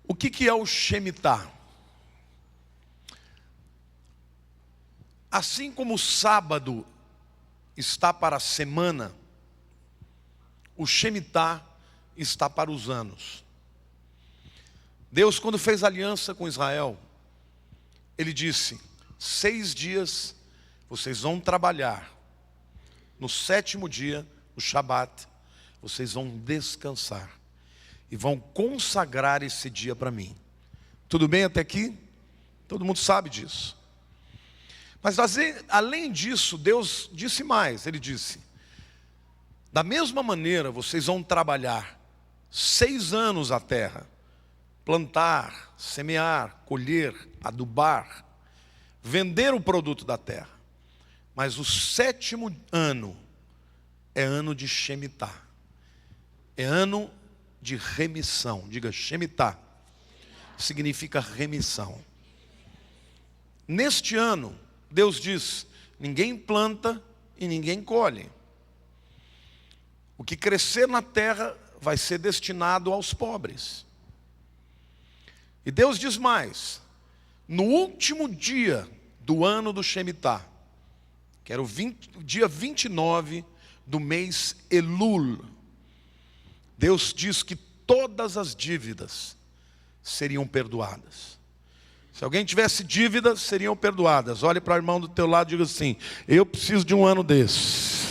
O que é o Shemitah? Assim como o sábado está para a semana, o Shemitah está para os anos. Deus, quando fez aliança com Israel, Ele disse: 6 dias vocês vão trabalhar, no 7º dia, o Shabat, vocês vão descansar e vão consagrar esse dia para mim. Tudo bem até aqui? Todo mundo sabe disso. Mas além disso, Deus disse mais. Ele disse: da mesma maneira vocês vão trabalhar 6 anos a terra, plantar, semear, colher, adubar, vender o produto da terra. Mas o 7º ano é ano de Shemitah, é ano de remissão. Diga Shemitah, significa remissão. Neste ano, Deus diz: ninguém planta e ninguém colhe. O que crescer na terra vai ser destinado aos pobres. E Deus diz mais: no último dia do ano do Shemitah, que era o dia 29 do mês Elul, Deus diz que todas as dívidas seriam perdoadas. Se alguém tivesse dívidas, seriam perdoadas. Olhe para o irmão do teu lado e diga assim: eu preciso de um ano desse.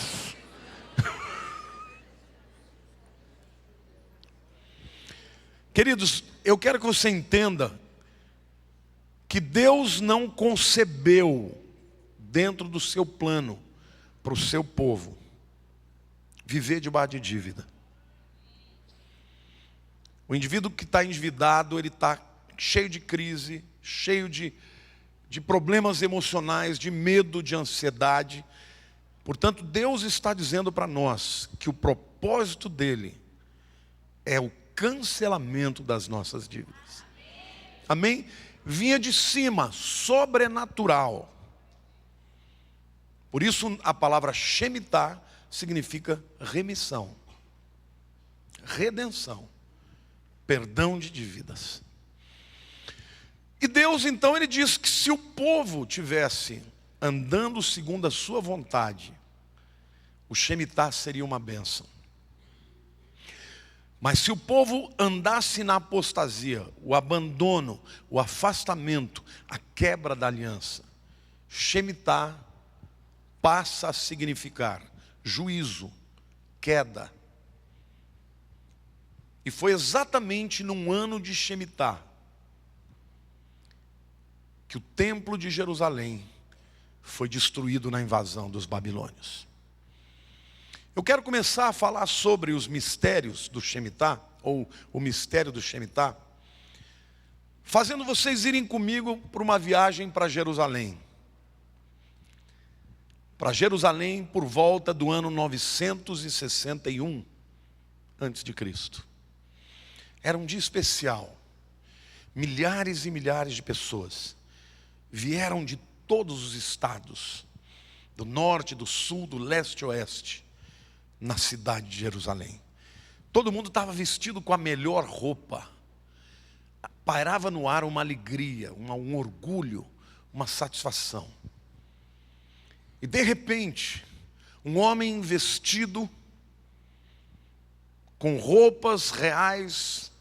Queridos, eu quero que você entenda que Deus não concebeu dentro do seu plano para o seu povo viver debaixo de dívida. O indivíduo que está endividado, ele está cheio de crise, cheio de problemas emocionais, de medo, de ansiedade. Portanto, Deus está dizendo para nós que o propósito dele é o cancelamento das nossas dívidas. Amém? Vinha de cima, sobrenatural. Por isso a palavra Shemitah significa remissão, redenção, perdão de dívidas. E Deus então, Ele diz que se o povo tivesse andando segundo a sua vontade, o Shemitah seria uma bênção. Mas se o povo andasse na apostasia, o abandono, o afastamento, a quebra da aliança, Shemitah passa a significar juízo, queda. E foi exatamente num ano de Shemitah que o templo de Jerusalém foi destruído na invasão dos babilônios. Eu quero começar a falar sobre os mistérios do Shemitah, ou o mistério do Shemitah, fazendo vocês irem comigo por uma viagem para Jerusalém. Para Jerusalém por volta do ano 961 a.C. Era um dia especial. Milhares e milhares de pessoas vieram de todos os estados, do norte, do sul, do leste e oeste, na cidade de Jerusalém. Todo mundo estava vestido com a melhor roupa. Pairava no ar uma alegria, um orgulho, uma satisfação. E de repente, um homem vestido com roupas reais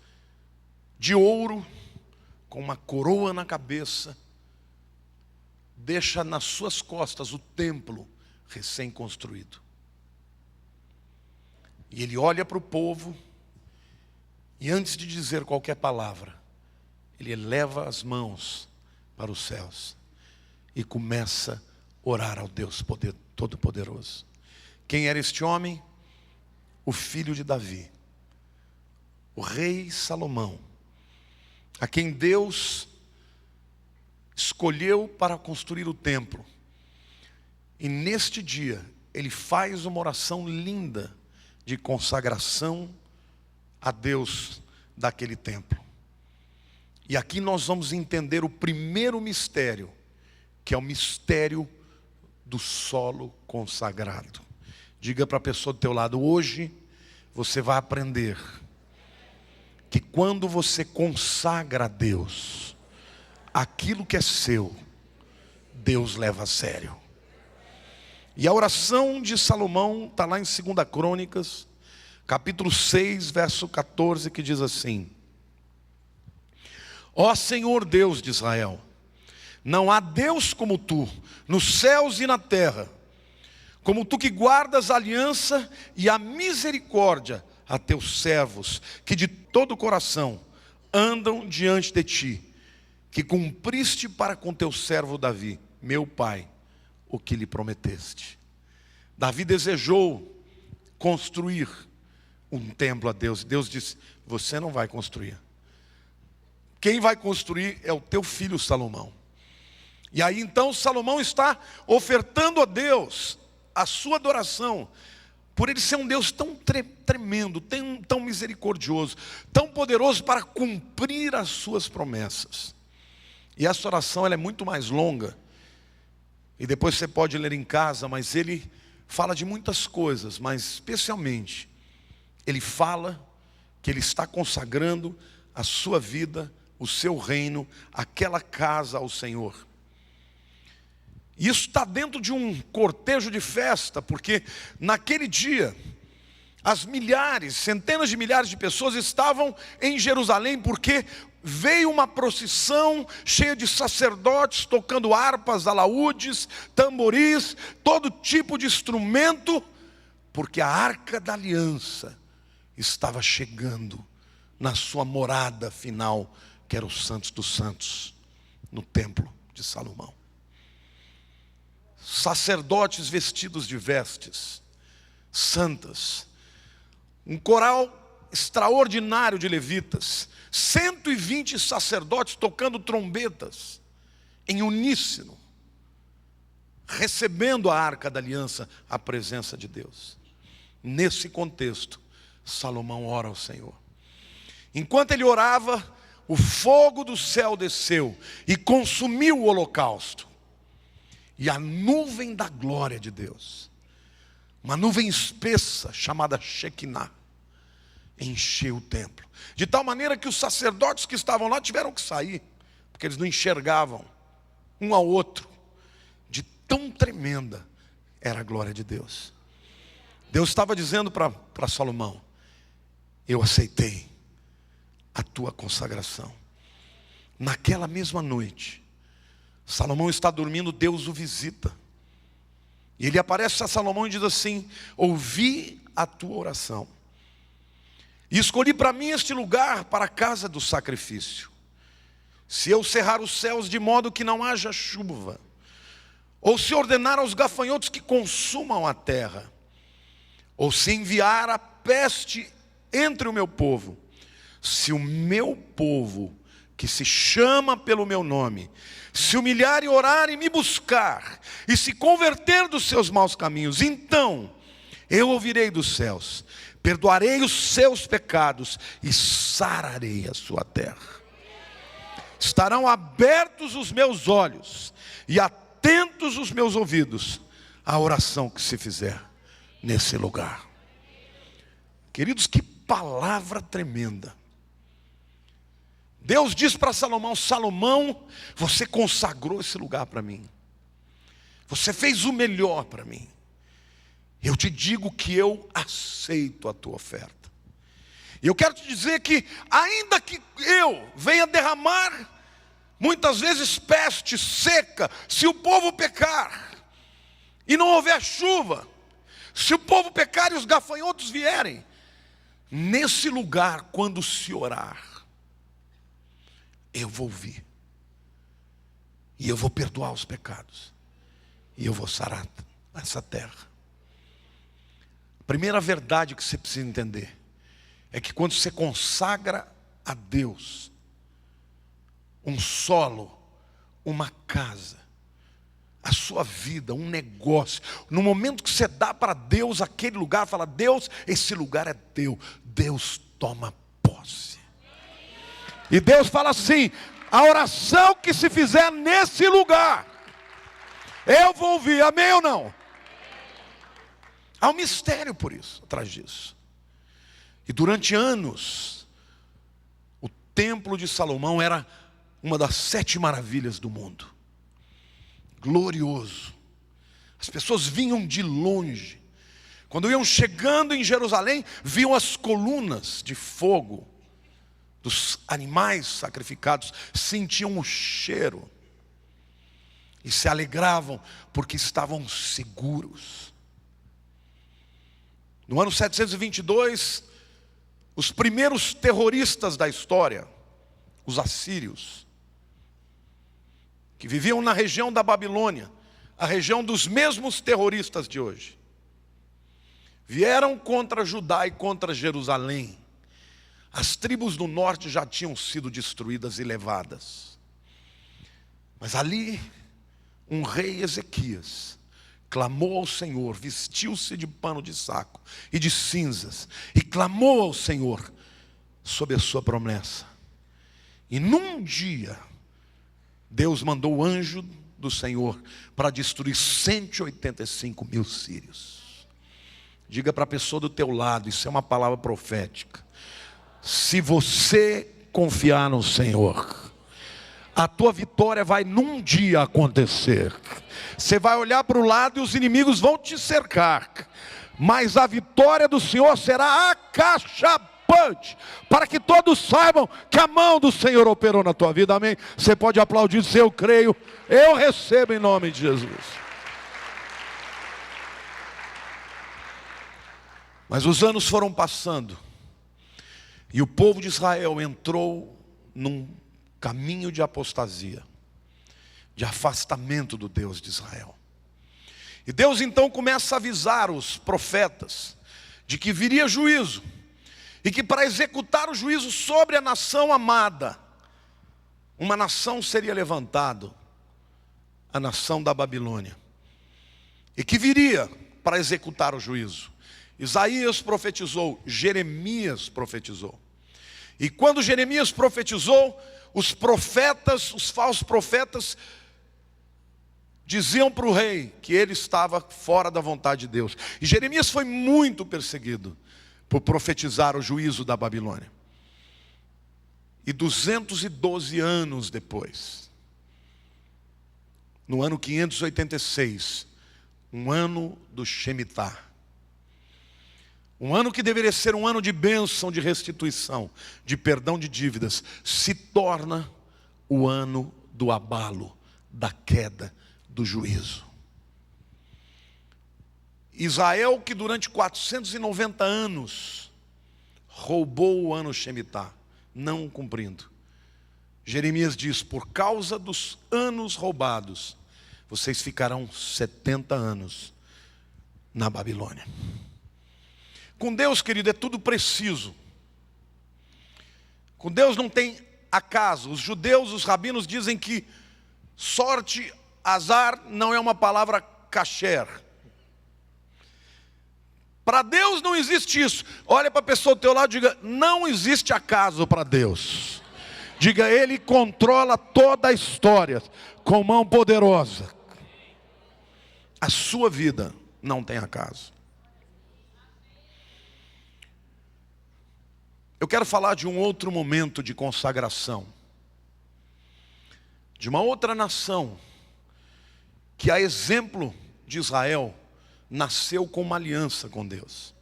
de ouro, com uma coroa na cabeça, deixa nas suas costas o templo recém-construído. E ele olha para o povo, e antes de dizer qualquer palavra, ele eleva as mãos para os céus e começa a orar ao Deus Todo-Poderoso. Quem era este homem? O filho de Davi, o rei Salomão, a quem Deus escolheu para construir o templo. E neste dia, ele faz uma oração linda de consagração a Deus daquele templo. E aqui nós vamos entender o primeiro mistério, que é o mistério do solo consagrado. Diga para a pessoa do teu lado: hoje você vai aprender que quando você consagra a Deus aquilo que é seu, Deus leva a sério. E a oração de Salomão está lá em 2 Crônicas, capítulo 6, verso 14, que diz assim: Ó Senhor Deus de Israel, não há Deus como tu, nos céus e na terra, como tu que guardas a aliança e a misericórdia a teus servos, que de todo o coração andam diante de ti, que cumpriste para com teu servo Davi, meu pai, o que lhe prometeste. Davi desejou construir um templo a Deus. Deus disse: você não vai construir. Quem vai construir é o teu filho Salomão. E aí então Salomão está ofertando a Deus a sua adoração, por ele ser um Deus tão tremendo, tão misericordioso, tão poderoso para cumprir as suas promessas. E essa oração ela é muito mais longa, e depois você pode ler em casa, mas ele fala de muitas coisas, mas especialmente ele fala que ele está consagrando a sua vida, o seu reino, aquela casa ao Senhor. E isso está dentro de um cortejo de festa, porque naquele dia as milhares, centenas de milhares de pessoas estavam em Jerusalém, porque veio uma procissão cheia de sacerdotes tocando harpas, alaúdes, tamboris, todo tipo de instrumento, porque a Arca da Aliança estava chegando na sua morada final, que era o Santos dos Santos, no templo de Salomão. Sacerdotes vestidos de vestes santas, um coral extraordinário de levitas, 120 sacerdotes tocando trombetas em uníssono, recebendo a Arca da Aliança, a presença de Deus. Nesse contexto, Salomão ora ao Senhor. Enquanto ele orava, o fogo do céu desceu e consumiu o holocausto. E a nuvem da glória de Deus, uma nuvem espessa chamada Shekinah, encheu o templo, de tal maneira que os sacerdotes que estavam lá tiveram que sair, porque eles não enxergavam um ao outro, de tão tremenda era a glória de Deus. Deus estava dizendo para Salomão: eu aceitei a tua consagração. Naquela mesma noite, Salomão está dormindo, Deus o visita. E ele aparece a Salomão e diz assim: ouvi a tua oração, e escolhi para mim este lugar para a casa do sacrifício. Se eu cerrar os céus de modo que não haja chuva, ou se ordenar aos gafanhotos que consumam a terra, ou se enviar a peste entre o meu povo, se o meu povo, que se chama pelo meu nome, se humilhar e orar e me buscar, e se converter dos seus maus caminhos, então eu ouvirei dos céus, perdoarei os seus pecados e sararei a sua terra. Estarão abertos os meus olhos e atentos os meus ouvidos à oração que se fizer nesse lugar. Queridos, que palavra tremenda. Deus diz para Salomão: Salomão, você consagrou esse lugar para mim, você fez o melhor para mim. Eu te digo que eu aceito a tua oferta. E eu quero te dizer que, ainda que eu venha derramar muitas vezes peste, seca, se o povo pecar e não houver chuva, se o povo pecar e os gafanhotos vierem, nesse lugar, quando se orar, eu vou ouvir, e eu vou perdoar os pecados, e eu vou sarar essa terra. A primeira verdade que você precisa entender é que quando você consagra a Deus um solo, uma casa, a sua vida, um negócio, no momento que você dá para Deus aquele lugar, fala: Deus, esse lugar é teu, Deus toma posse. E Deus fala assim: a oração que se fizer nesse lugar, eu vou ouvir, amém ou não? Há um mistério por isso, atrás disso. E durante anos, Templo de Salomão era uma das 7 maravilhas do mundo. Glorioso. As pessoas vinham de longe. Quando iam chegando em Jerusalém, viam as colunas de fogo dos animais sacrificados, sentiam o cheiro e se alegravam porque estavam seguros. No ano 722, os primeiros terroristas da história, os assírios, que viviam na região da Babilônia, a região dos mesmos terroristas de hoje, vieram contra Judá e contra Jerusalém. As tribos do norte já tinham sido destruídas e levadas. Mas ali, um rei Ezequias clamou ao Senhor, vestiu-se de pano de saco e de cinzas, e clamou ao Senhor sobre a sua promessa. E num dia, Deus mandou o anjo do Senhor para destruir 185 mil sírios. Diga para a pessoa do teu lado, isso é uma palavra profética. Se você confiar no Senhor, a tua vitória vai num dia acontecer. Você vai olhar para o lado e os inimigos vão te cercar, mas a vitória do Senhor será acachapante, para que todos saibam que a mão do Senhor operou na tua vida. Amém? Você pode aplaudir e dizer: eu creio, eu recebo em nome de Jesus. Mas os anos foram passando e o povo de Israel entrou num caminho de apostasia, de afastamento do Deus de Israel. E Deus então começa a avisar os profetas de que viria juízo, e que para executar o juízo sobre a nação amada, uma nação seria levantada, a nação da Babilônia, e que viria para executar o juízo. Isaías profetizou, Jeremias profetizou. E quando Jeremias profetizou, os profetas, os falsos profetas, diziam para o rei que ele estava fora da vontade de Deus. E Jeremias foi muito perseguido por profetizar o juízo da Babilônia. E 212 anos depois, no ano 586, um ano do Shemitah, um ano que deveria ser um ano de bênção, de restituição, de perdão de dívidas, se torna o ano do abalo, da queda, do juízo. Israel, que durante 490 anos roubou o ano Shemitah, não cumprindo. Jeremias diz: por causa dos anos roubados, vocês ficarão 70 anos na Babilônia. Com Deus, querido, é tudo preciso. Com Deus não tem acaso. Os judeus, os rabinos dizem que sorte, azar, não é uma palavra kasher. Para Deus não existe isso. Olha para a pessoa do teu lado e diga: não existe acaso para Deus. Diga: Ele controla toda a história com mão poderosa. A sua vida não tem acaso. Eu quero falar de um outro momento de consagração, de uma outra nação, que a exemplo de Israel, nasceu com uma aliança com Deus.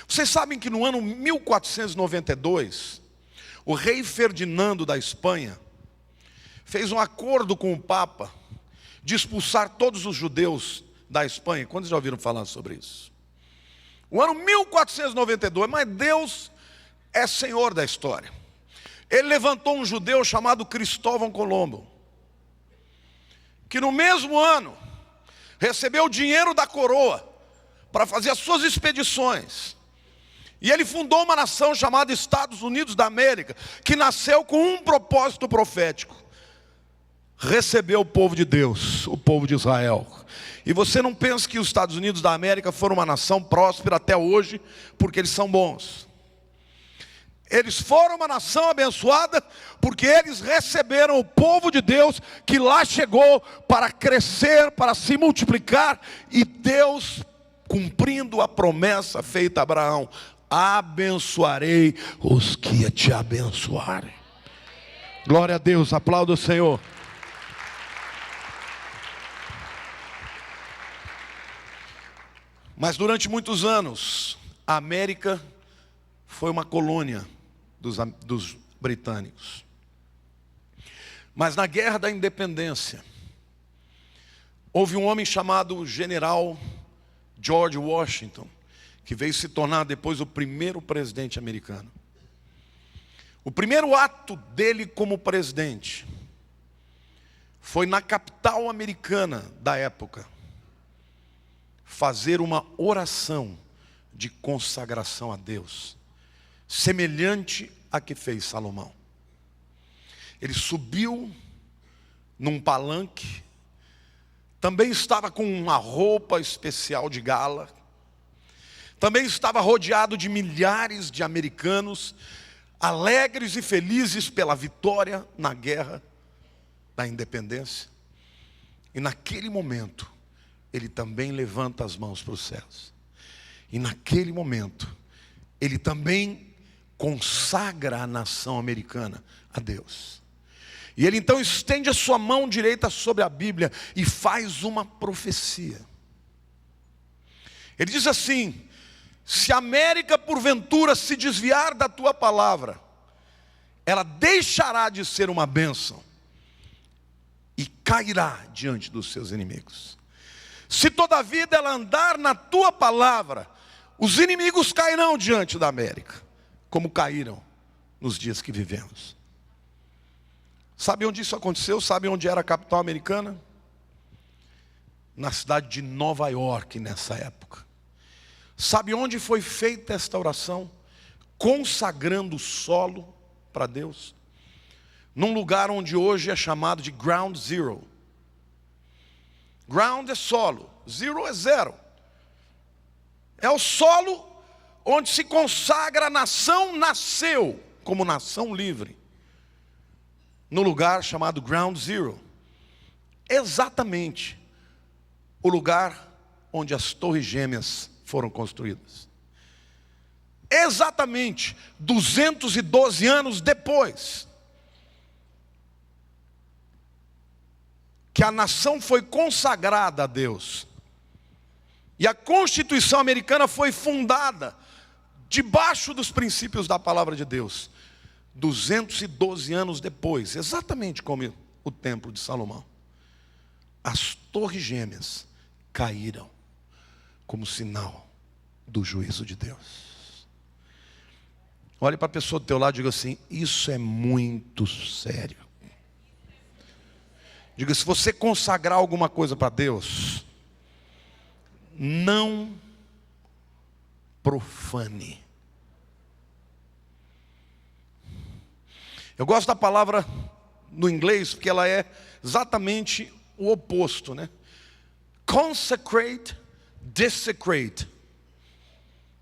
Vocês sabem que no ano 1492, o rei Ferdinando da Espanha fez um acordo com o Papa de expulsar todos os judeus da Espanha. Quantos já ouviram falar sobre isso? O ano 1492, mas Deus é Senhor da história. Ele levantou um judeu chamado Cristóvão Colombo, que no mesmo ano recebeu o dinheiro da coroa para fazer as suas expedições. E ele fundou uma nação chamada Estados Unidos da América, que nasceu com um propósito profético: receber o povo de Deus, o povo de Israel. E você não pensa que os Estados Unidos da América foram uma nação próspera até hoje porque eles são bons. Eles foram uma nação abençoada porque eles receberam o povo de Deus que lá chegou para crescer, para se multiplicar. E Deus, cumprindo a promessa feita a Abraão: abençoarei os que te abençoarem. Glória a Deus, aplauda o Senhor. Mas durante muitos anos, a América foi uma colônia dos britânicos. Mas na Guerra da Independência, houve um homem chamado General George Washington, que veio se tornar depois o primeiro presidente americano. O primeiro ato dele como presidente foi na capital americana da época, fazer uma oração de consagração a Deus, semelhante a que fez Salomão. Ele subiu num palanque, também estava com uma roupa especial de gala, também estava rodeado de milhares de americanos, alegres e felizes pela vitória na guerra da independência. E naquele momento, ele também levanta as mãos para os céus. E naquele momento, ele também consagra a nação americana a Deus. E ele então estende a sua mão direita sobre a Bíblia e faz uma profecia. Ele diz assim: se a América porventura se desviar da tua palavra, ela deixará de ser uma bênção e cairá diante dos seus inimigos. Se todavia ela andar na tua palavra, os inimigos cairão diante da América, como caíram nos dias que vivemos. Sabe onde isso aconteceu? Sabe onde era a capital americana? Na cidade de Nova York, nessa época. Sabe onde foi feita esta oração? Consagrando o solo para Deus. Num lugar onde hoje é chamado de Ground Zero. Ground é solo, zero é zero. É o solo onde se consagra a nação nasceu como nação livre. No lugar chamado Ground Zero. Exatamente o lugar onde as torres gêmeas foram construídas. Exatamente 212 anos depois que a nação foi consagrada a Deus. E a Constituição americana foi fundada debaixo dos princípios da palavra de Deus. 212 anos depois, exatamente como o templo de Salomão. As torres gêmeas caíram como sinal do juízo de Deus. Olhe para a pessoa do teu lado e diga assim: isso é muito sério. Diga, se você consagrar alguma coisa para Deus, não profane. Eu gosto da palavra no inglês, porque ela é exatamente o oposto, né? Consecrate, desecrate.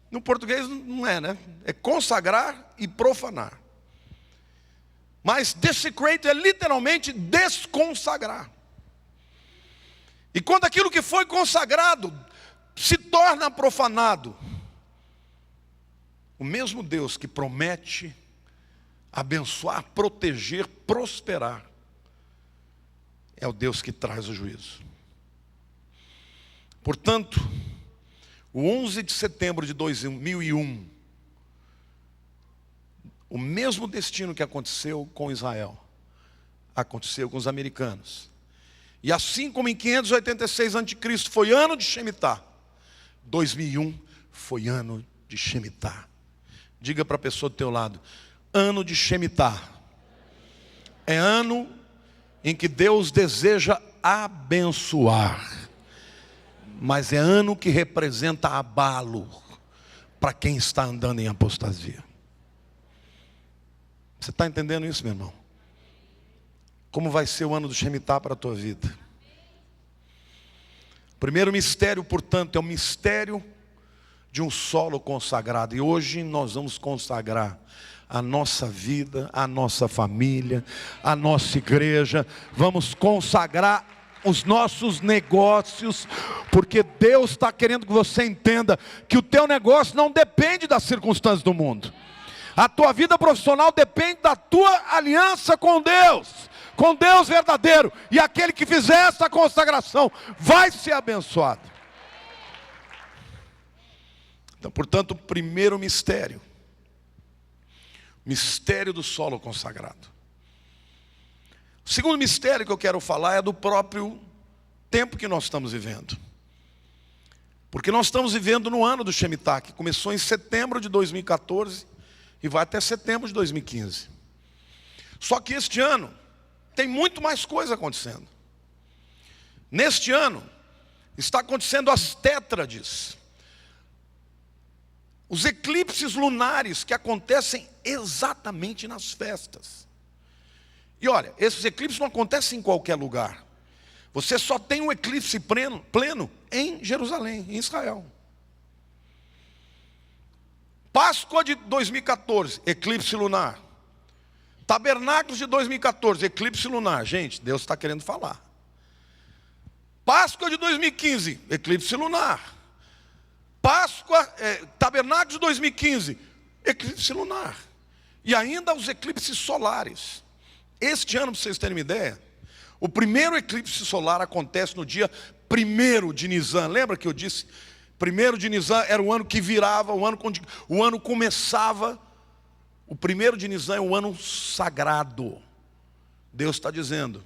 No português não é, né? É consagrar e profanar. Mas desecrate é literalmente desconsagrar. E quando aquilo que foi consagrado se torna profanado, o mesmo Deus que promete abençoar, proteger, prosperar, é o Deus que traz o juízo. Portanto, o 11 de setembro de 2001, o mesmo destino que aconteceu com Israel, aconteceu com os americanos. E assim como em 586 a.C. foi ano de Shemitah, 2001 foi ano de Shemitah. Diga para a pessoa do teu lado: ano de Shemitah é ano em que Deus deseja abençoar, mas é ano que representa abalo para quem está andando em apostasia. Você está entendendo isso, meu irmão? Como vai ser o ano do Shemitah para a tua vida? O primeiro mistério, portanto, é o mistério de um solo consagrado. E hoje nós vamos consagrar a nossa vida, a nossa família, a nossa igreja. Vamos consagrar os nossos negócios, porque Deus está querendo que você entenda que o teu negócio não depende das circunstâncias do mundo. A tua vida profissional depende da tua aliança com Deus verdadeiro, e aquele que fizer essa consagração vai ser abençoado. Então, portanto, o primeiro mistério do solo consagrado. O segundo mistério que eu quero falar é do próprio tempo que nós estamos vivendo. Porque nós estamos vivendo no ano do Shemitah, que começou em setembro de 2014 e vai até setembro de 2015. Só que este ano tem muito mais coisa acontecendo. Neste ano está acontecendo as tétrades, os eclipses lunares que acontecem exatamente nas festas. E olha, esses eclipses não acontecem em qualquer lugar. Você só tem um eclipse pleno em Jerusalém, em Israel. Páscoa de 2014, eclipse lunar. Tabernáculos de 2014, eclipse lunar. Gente, Deus está querendo falar. Páscoa de 2015, eclipse lunar. Tabernáculos de 2015, eclipse lunar. E ainda os eclipses solares. Este ano, para vocês terem uma ideia, o primeiro eclipse solar acontece no dia 1º de Nisan. Lembra que eu disse? 1º de Nisan era o ano que virava, o ano começava. O 1º de Nisan é o ano sagrado. Deus está dizendo.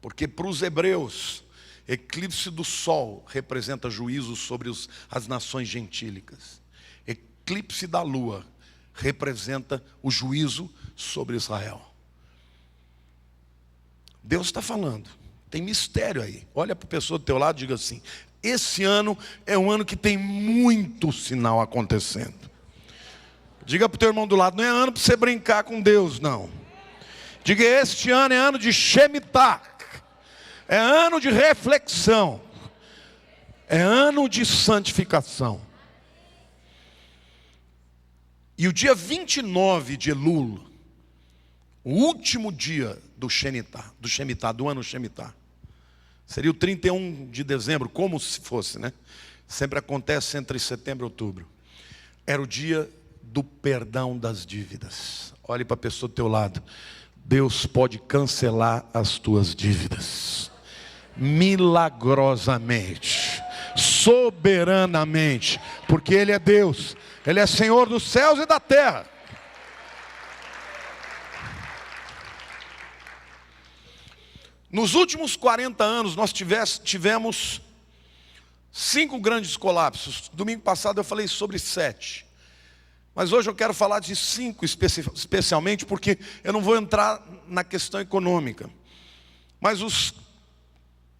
Porque para os hebreus, eclipse do sol representa juízo sobre as nações gentílicas. Eclipse da lua representa o juízo sobre Israel. Deus está falando, tem mistério aí. Olha para a pessoa do teu lado e diga assim: esse ano é um ano que tem muito sinal acontecendo. Diga para o teu irmão do lado: não é ano para você brincar com Deus, não. Diga: este ano é ano de Shemitah, é ano de reflexão, é ano de santificação. E o dia 29 de Elul, o último dia do Shemitah, do ano Shemitah, seria o 31 de dezembro, como se fosse, né? Sempre acontece entre setembro e outubro. Era o dia do perdão das dívidas. Olhe para a pessoa do teu lado. Deus pode cancelar as tuas dívidas milagrosamente, soberanamente, porque Ele é Deus, Ele é Senhor dos céus e da terra. Nos últimos 40 anos nós tivemos 5 grandes colapsos. Domingo passado eu falei sobre 7. Mas hoje eu quero falar de 5 especialmente, porque eu não vou entrar na questão econômica. Mas os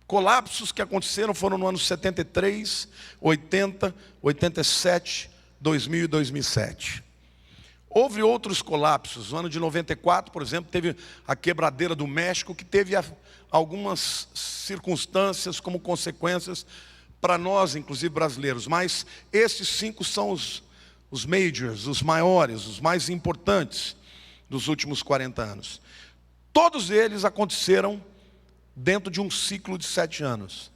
colapsos que aconteceram foram no ano 73, 80, 87, 2000 e 2007. Houve outros colapsos. No ano de 94, por exemplo, teve a quebradeira do México, que teve algumas circunstâncias como consequências para nós, inclusive brasileiros. Mas esses 5 são os majors, os maiores, os mais importantes dos últimos 40 anos. Todos eles aconteceram dentro de um ciclo de 7 anos.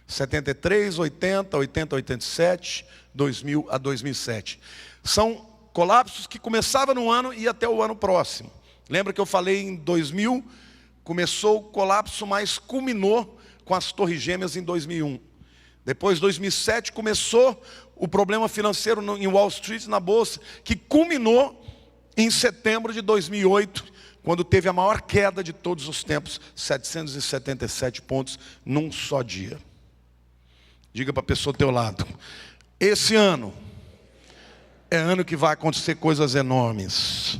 73, 80, 80, 87, 2000 a 2007. São colapsos que começavam no ano e ia até o ano próximo. Lembra que eu falei em 2000, começou o colapso, mas culminou com as Torres Gêmeas em 2001. Depois, 2007, começou o problema financeiro em Wall Street, na Bolsa, que culminou em setembro de 2008, quando teve a maior queda de todos os tempos, 777 pontos num só dia. Diga para a pessoa ao teu lado: esse ano é ano que vai acontecer coisas enormes.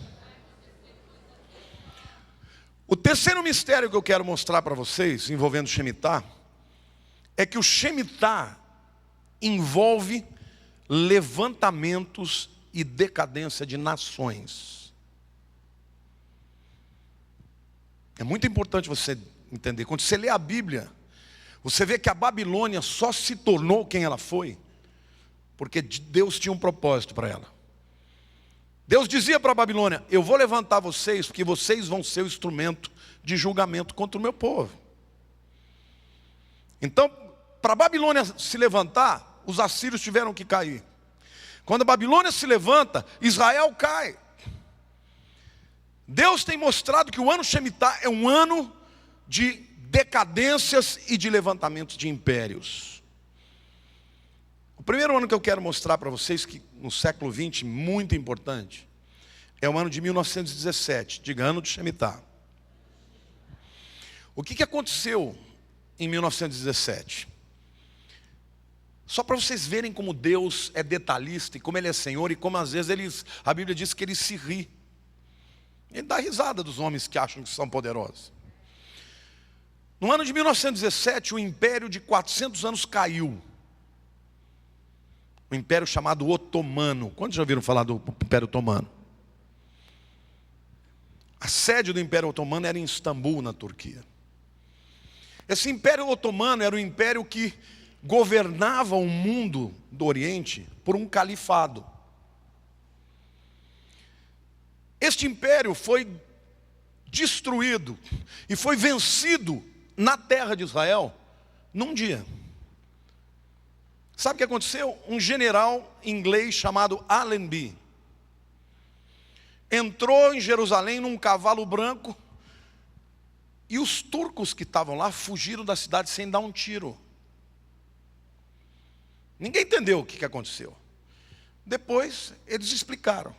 O terceiro mistério que eu quero mostrar para vocês, envolvendo o Shemitah, é que o Shemitah envolve levantamentos e decadência de nações. É muito importante você entender. Quando você lê a Bíblia, você vê que a Babilônia só se tornou quem ela foi porque Deus tinha um propósito para ela. Deus dizia para a Babilônia: eu vou levantar vocês, porque vocês vão ser o instrumento de julgamento contra o meu povo. Então, para a Babilônia se levantar, os assírios tiveram que cair. Quando a Babilônia se levanta, Israel cai. Deus tem mostrado que o ano Shemitah é um ano de decadências e de levantamentos de impérios. O primeiro ano que eu quero mostrar para vocês, que no século XX, muito importante, é o ano de 1917, diga, ano de Shemitah. O que aconteceu em 1917? Só para vocês verem como Deus é detalhista e como Ele é Senhor e como às vezes a Bíblia diz que Ele se ri. Ele dá risada dos homens que acham que são poderosos. No ano de 1917, o império de 400 anos caiu. O império chamado Otomano. Quantos já ouviram falar do Império Otomano? A sede do Império Otomano era em Istambul, na Turquia. Esse Império Otomano era o império que governava o mundo do Oriente por um califado. Este império foi destruído e foi vencido na terra de Israel num dia. Sabe o que aconteceu? Um general inglês chamado Allenby entrou em Jerusalém num cavalo branco e os turcos que estavam lá fugiram da cidade sem dar um tiro. Ninguém entendeu o que aconteceu. Depois eles explicaram.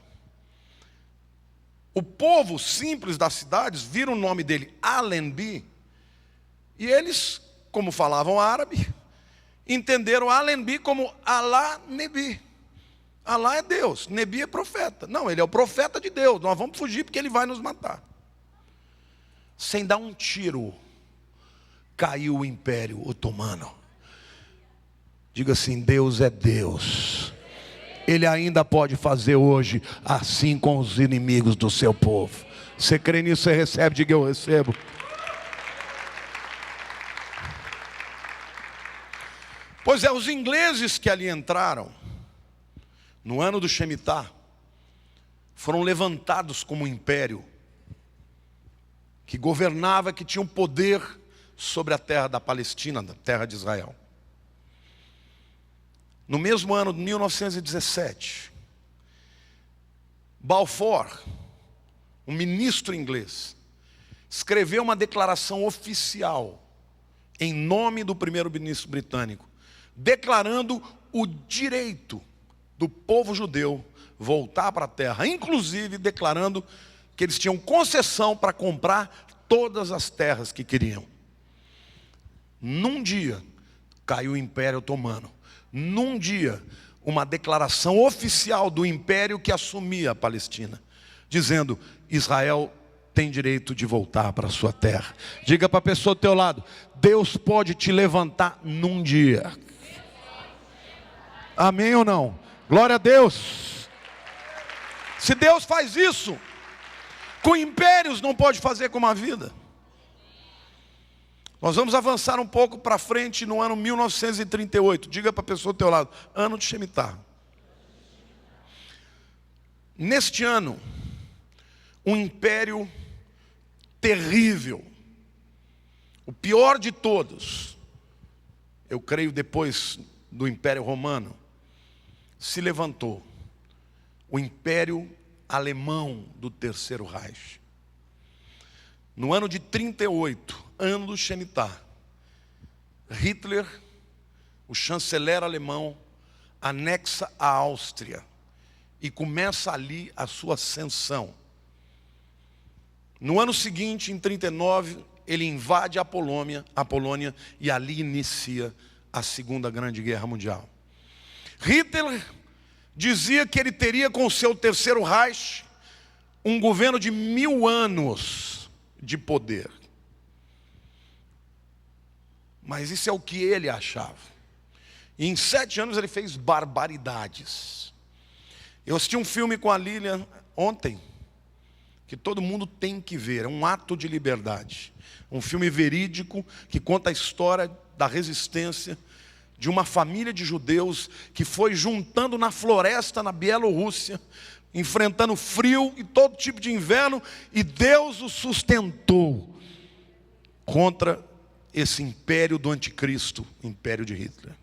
O povo simples das cidades viram o nome dele, Allenby, e eles, como falavam árabe, entenderam Allenby como Alá Nebi. Alá é Deus, Nebi é profeta. Não, ele é o profeta de Deus, nós vamos fugir porque ele vai nos matar. Sem dar um tiro, caiu o Império Otomano. Diga assim, Deus é Deus. Ele ainda pode fazer hoje assim com os inimigos do seu povo. Você crê nisso, você recebe, diga eu recebo. Pois é, os ingleses que ali entraram, no ano do Shemitah, foram levantados como um império, que governava, que tinha um poder sobre a terra da Palestina, da terra de Israel. No mesmo ano de 1917, Balfour, um ministro inglês, escreveu uma declaração oficial em nome do primeiro-ministro britânico, declarando o direito do povo judeu voltar para a terra, inclusive declarando que eles tinham concessão para comprar todas as terras que queriam. Num dia, caiu o Império Otomano. Num dia, uma declaração oficial do império que assumia a Palestina, dizendo, Israel tem direito de voltar para a sua terra. Diga para a pessoa do teu lado, Deus pode te levantar num dia. Amém ou não? Glória a Deus. Se Deus faz isso, com impérios não pode fazer com uma vida. Nós vamos avançar um pouco para frente no ano 1938. Diga para a pessoa do teu lado, ano de Shemitah. Neste ano, um império terrível, o pior de todos, eu creio depois do Império Romano, se levantou. O Império Alemão do Terceiro Reich. No ano de 38, ano do Shemitah, Hitler, o chanceler alemão, anexa a Áustria e começa ali a sua ascensão. No ano seguinte, em 39, ele invade a Polônia e ali inicia a Segunda Grande Guerra Mundial. Hitler dizia que ele teria com o seu Terceiro Reich um governo de 1000 anos de poder. Mas isso é o que ele achava. E em 7 anos ele fez barbaridades. Eu assisti um filme com a Lilian ontem, que todo mundo tem que ver, é um ato de liberdade. Um filme verídico que conta a história da resistência de uma família de judeus que foi juntando na floresta, na Bielorrússia, enfrentando frio e todo tipo de inverno, e Deus os sustentou contra esse império do anticristo, império de Hitler.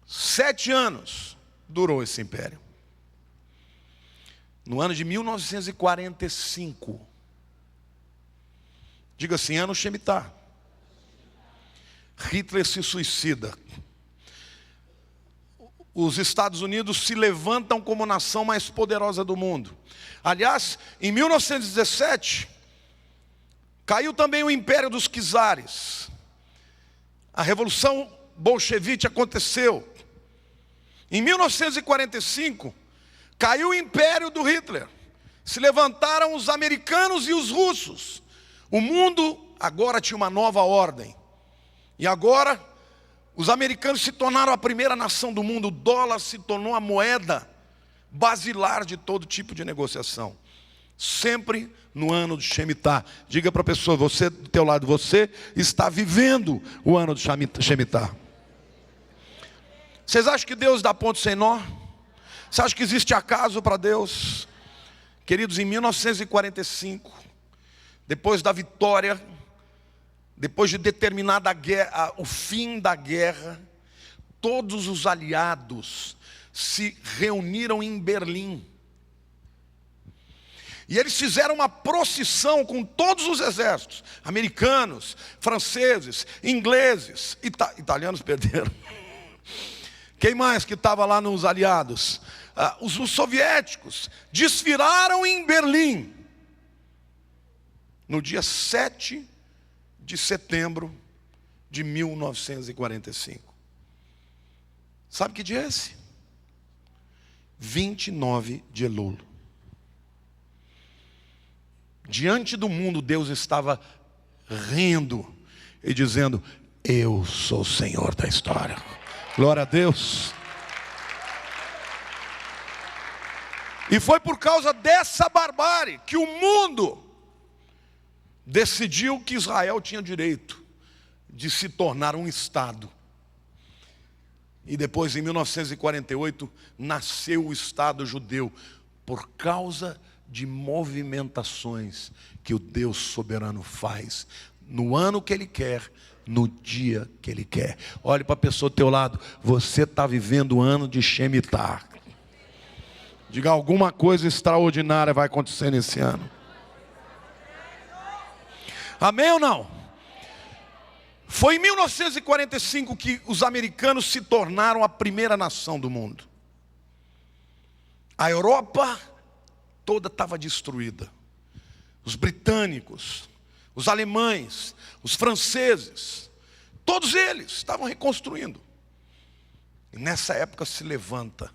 7 anos durou esse império. No ano de 1945, diga assim, ano Shemitah, Hitler se suicida. Os Estados Unidos se levantam como a nação mais poderosa do mundo. Aliás, em 1917, caiu também o império dos czares. A revolução bolchevique aconteceu. Em 1945, caiu o império do Hitler. Se levantaram os americanos e os russos. O mundo agora tinha uma nova ordem. E agora, os americanos se tornaram a primeira nação do mundo. O dólar se tornou a moeda basilar de todo tipo de negociação. Sempre no ano de Shemitah. Diga para a pessoa, você do teu lado, você está vivendo o ano de Shemitah. Vocês acham que Deus dá ponto sem nó? Você acha que existe acaso para Deus? Queridos, em 1945, depois da vitória, depois de determinada guerra, o fim da guerra, todos os aliados se reuniram em Berlim. E eles fizeram uma procissão com todos os exércitos, americanos, franceses, ingleses, italianos perderam. Quem mais que estava lá nos aliados? Os soviéticos desfilaram em Berlim, no dia 7 de setembro de 1945. Sabe que dia é esse? 29 de Elul. Diante do mundo, Deus estava rindo e dizendo, eu sou o Senhor da história. Glória a Deus. E foi por causa dessa barbárie que o mundo decidiu que Israel tinha direito de se tornar um Estado. E depois, em 1948, nasceu o Estado judeu, por causa de movimentações que o Deus soberano faz, no ano que Ele quer, no dia que Ele quer. Olhe para a pessoa do teu lado, você está vivendo o ano de Shemitah. Diga, alguma coisa extraordinária vai acontecer nesse ano. Amém ou não? Foi em 1945 que os americanos se tornaram a primeira nação do mundo. A Europa toda estava destruída. Os britânicos, os alemães, os franceses, todos eles estavam reconstruindo. E nessa época se levanta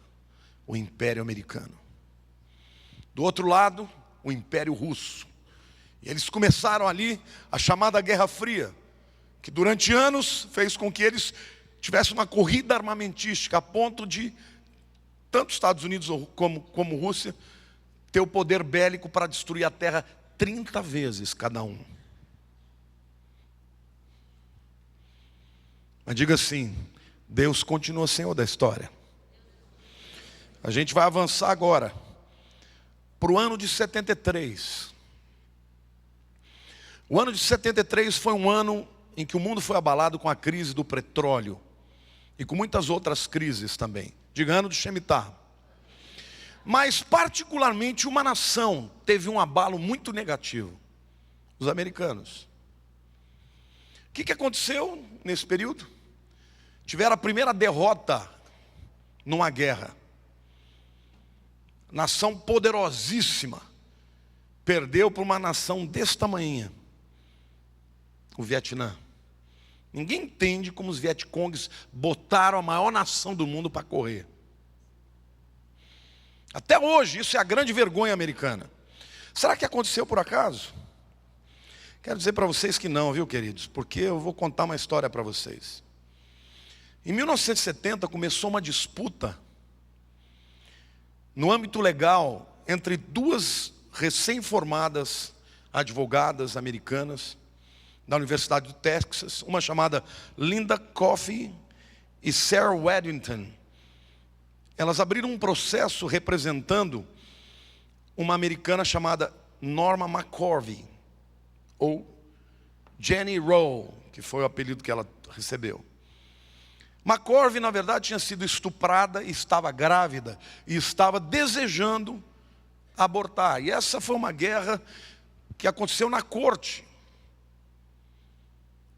o Império Americano. Do outro lado, o Império Russo. E eles começaram ali a chamada Guerra Fria, que durante anos fez com que eles tivessem uma corrida armamentística, a ponto de, tanto Estados Unidos como Rússia, ter o poder bélico para destruir a terra 30 vezes cada um. Mas diga assim, Deus continua Senhor da história. A gente vai avançar agora para o ano de 73. O ano de 73 foi um ano em que o mundo foi abalado com a crise do petróleo e com muitas outras crises também. Diga, ano de Shemitah. Mas particularmente uma nação teve um abalo muito negativo. Os americanos. O que aconteceu nesse período? Tiveram a primeira derrota numa guerra. Nação poderosíssima perdeu para uma nação desse tamanho. O Vietnã. Ninguém entende como os Vietcongues botaram a maior nação do mundo para correr. Até hoje, isso é a grande vergonha americana. Será que aconteceu por acaso? Quero dizer para vocês que não, viu, queridos? Porque eu vou contar uma história para vocês. Em 1970 começou uma disputa no âmbito legal entre duas recém-formadas advogadas americanas da Universidade do Texas, uma chamada Linda Coffey e Sarah Weddington. Elas abriram um processo representando uma americana chamada Norma McCorvey, ou Jenny Rowe, que foi o apelido que ela recebeu. McCorvey, na verdade, tinha sido estuprada, estava grávida e estava desejando abortar. E essa foi uma guerra que aconteceu na corte.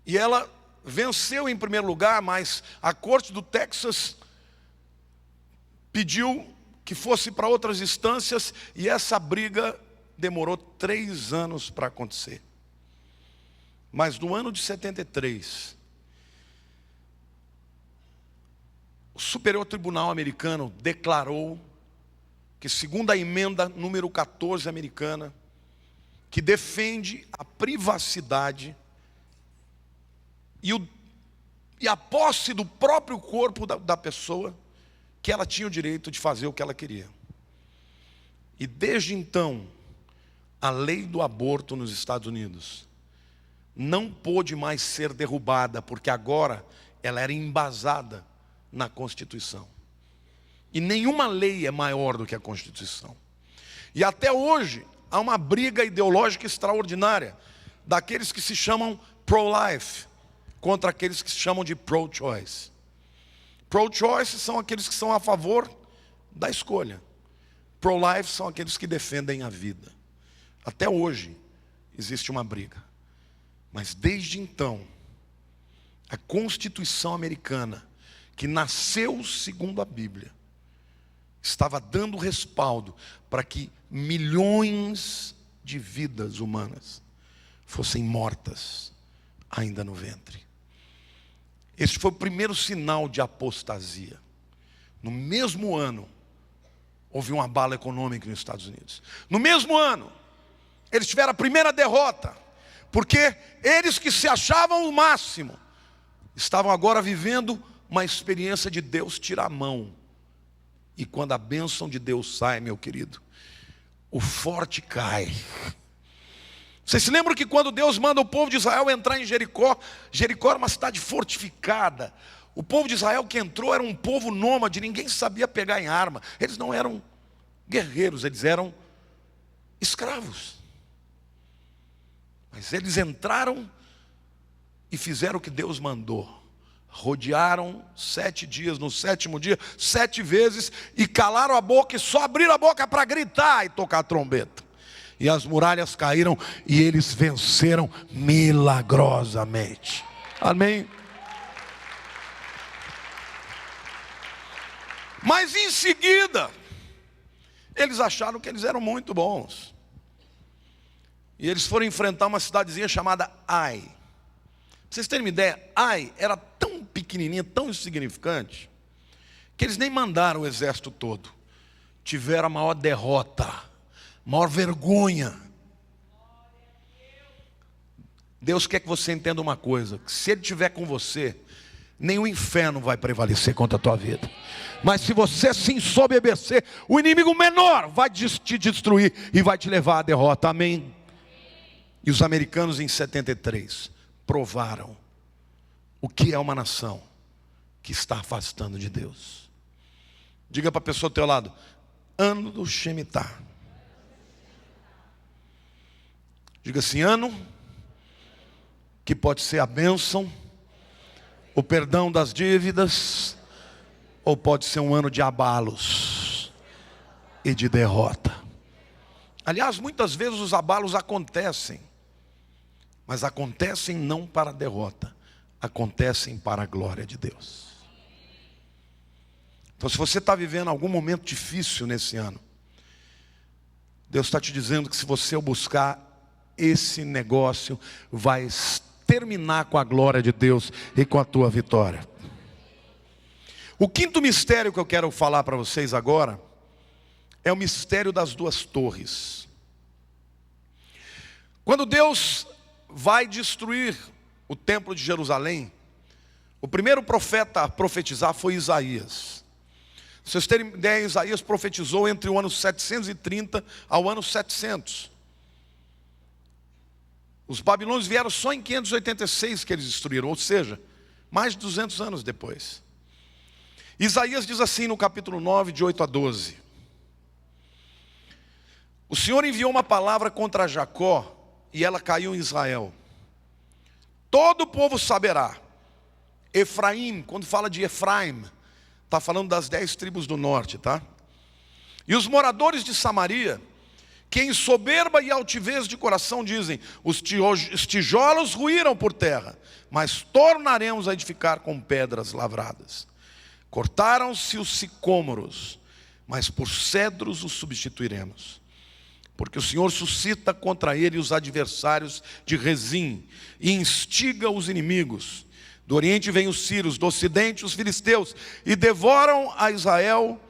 E ela venceu em primeiro lugar, mas a corte do Texas pediu que fosse para outras instâncias, e essa briga demorou 3 anos para acontecer. Mas no ano de 73, o Superior Tribunal americano declarou que, segundo a emenda número 14 americana, que defende a privacidade e a posse do próprio corpo da pessoa, que ela tinha o direito de fazer o que ela queria. E desde então, a lei do aborto nos Estados Unidos não pôde mais ser derrubada, porque agora ela era embasada na Constituição. E nenhuma lei é maior do que a Constituição. E até hoje há uma briga ideológica extraordinária daqueles que se chamam pro-life contra aqueles que se chamam de pro-choice. Pro-choice são aqueles que são a favor da escolha. Pro-life são aqueles que defendem a vida. Até hoje existe uma briga. Mas desde então, a Constituição americana, que nasceu segundo a Bíblia, estava dando respaldo para que milhões de vidas humanas fossem mortas ainda no ventre. Esse foi o primeiro sinal de apostasia. No mesmo ano, houve um abalo econômico nos Estados Unidos. No mesmo ano, eles tiveram a primeira derrota, porque eles que se achavam o máximo, estavam agora vivendo uma experiência de Deus tirar a mão. E quando a bênção de Deus sai, meu querido, o forte cai. Vocês se lembram que quando Deus manda o povo de Israel entrar em Jericó, Jericó era uma cidade fortificada. O povo de Israel que entrou era um povo nômade, ninguém sabia pegar em arma. Eles não eram guerreiros, eles eram escravos. Mas eles entraram e fizeram o que Deus mandou. Rodearam 7 dias, no 7º dia, 7 vezes, e calaram a boca e só abriram a boca para gritar e tocar a trombeta. E as muralhas caíram e eles venceram milagrosamente. Amém? Mas em seguida, eles acharam que eles eram muito bons. E eles foram enfrentar uma cidadezinha chamada Ai. Pra vocês terem uma ideia, Ai era tão pequenininha, tão insignificante, que eles nem mandaram o exército todo. Tiveram a maior derrota, maior vergonha. Deus quer que você entenda uma coisa, que se Ele estiver com você, nem o inferno vai prevalecer contra a tua vida. Mas se você se ensoberbecer, o inimigo menor vai te destruir e vai te levar à derrota. Amém? E os americanos em 73 provaram o que é uma nação que está afastando de Deus. Diga para a pessoa ao teu lado: ano do Shemitah. Diga assim: ano que pode ser a bênção, o perdão das dívidas, ou pode ser um ano de abalos e de derrota. Aliás, muitas vezes os abalos acontecem, mas acontecem não para a derrota, acontecem para a glória de Deus. Então, se você está vivendo algum momento difícil nesse ano, Deus está te dizendo que se você o buscar, esse negócio vai terminar com a glória de Deus e com a tua vitória. O quinto mistério que eu quero falar para vocês agora é o mistério das 2 torres. Quando Deus vai destruir o templo de Jerusalém, o primeiro profeta a profetizar foi Isaías. Se vocês terem ideia, Isaías profetizou entre o ano 730 ao ano 700. Os babilônios vieram só em 586 que eles destruíram, ou seja, mais de 200 anos depois. Isaías diz assim no capítulo 9, de 8 a 12: o Senhor enviou uma palavra contra Jacó, e ela caiu em Israel. todo o povo saberá. Efraim, quando fala de Efraim, está falando das 10 tribos do norte, tá? E os moradores de Samaria, que em soberba e altivez de coração dizem: os tijolos ruíram por terra, mas tornaremos a edificar com pedras lavradas. Cortaram-se os sicômoros, mas por cedros os substituiremos. Porque o Senhor suscita contra ele os adversários de Rezim e instiga os inimigos. Do oriente vêm os sírios, do ocidente os filisteus, e devoram a Israel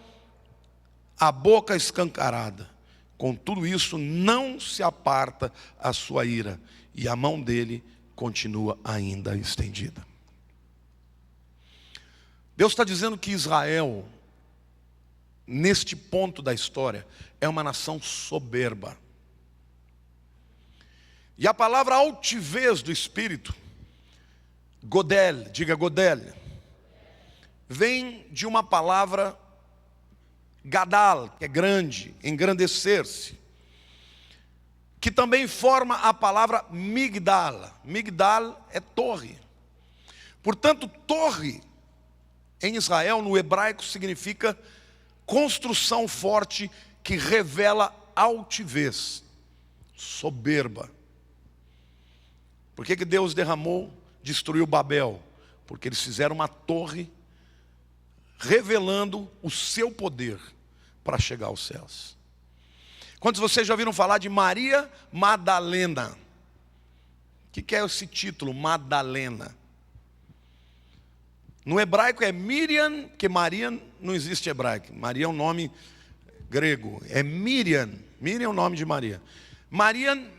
a boca escancarada. Com tudo isso não se aparta a sua ira, e a mão dele continua ainda estendida. Deus está dizendo que Israel, neste ponto da história, é uma nação soberba. E a palavra altivez do espírito, Godel, diga Godel, vem de uma palavra gadal, que é grande, engrandecer-se, que também forma a palavra migdal. Migdal é torre. Portanto, torre em Israel, no hebraico, significa construção forte que revela altivez, soberba. Por que Deus destruiu Babel? Porque eles fizeram uma torre revelando o seu poder para chegar aos céus. Quantos de vocês já ouviram falar de Maria Madalena? O que é esse título, Madalena? No hebraico é Miriam, que Maria não existe hebraico. Maria é um nome grego. É Miriam. Miriam é o nome de Maria.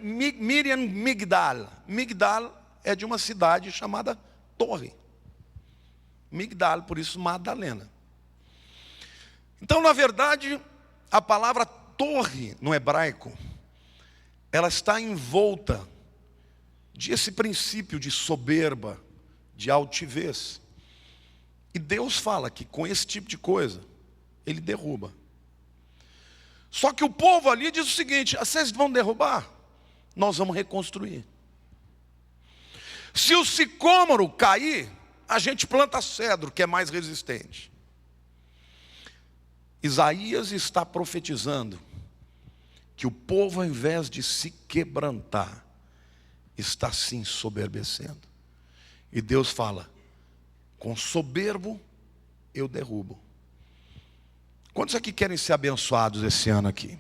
Miriam Migdal. Migdal é de uma cidade chamada Torre. Migdal, por isso Madalena. Então, na verdade, a palavra torre no hebraico, ela está envolta desse princípio de soberba, de altivez. E Deus fala que com esse tipo de coisa, Ele derruba. Só que o povo ali diz o seguinte: vocês vão derrubar? Nós vamos reconstruir. Se o sicômoro cair, a gente planta cedro, que é mais resistente. Isaías está profetizando que o povo, ao invés de se quebrantar, está se ensoberbecendo. E Deus fala: com soberbo eu derrubo. Quantos aqui querem ser abençoados esse ano aqui?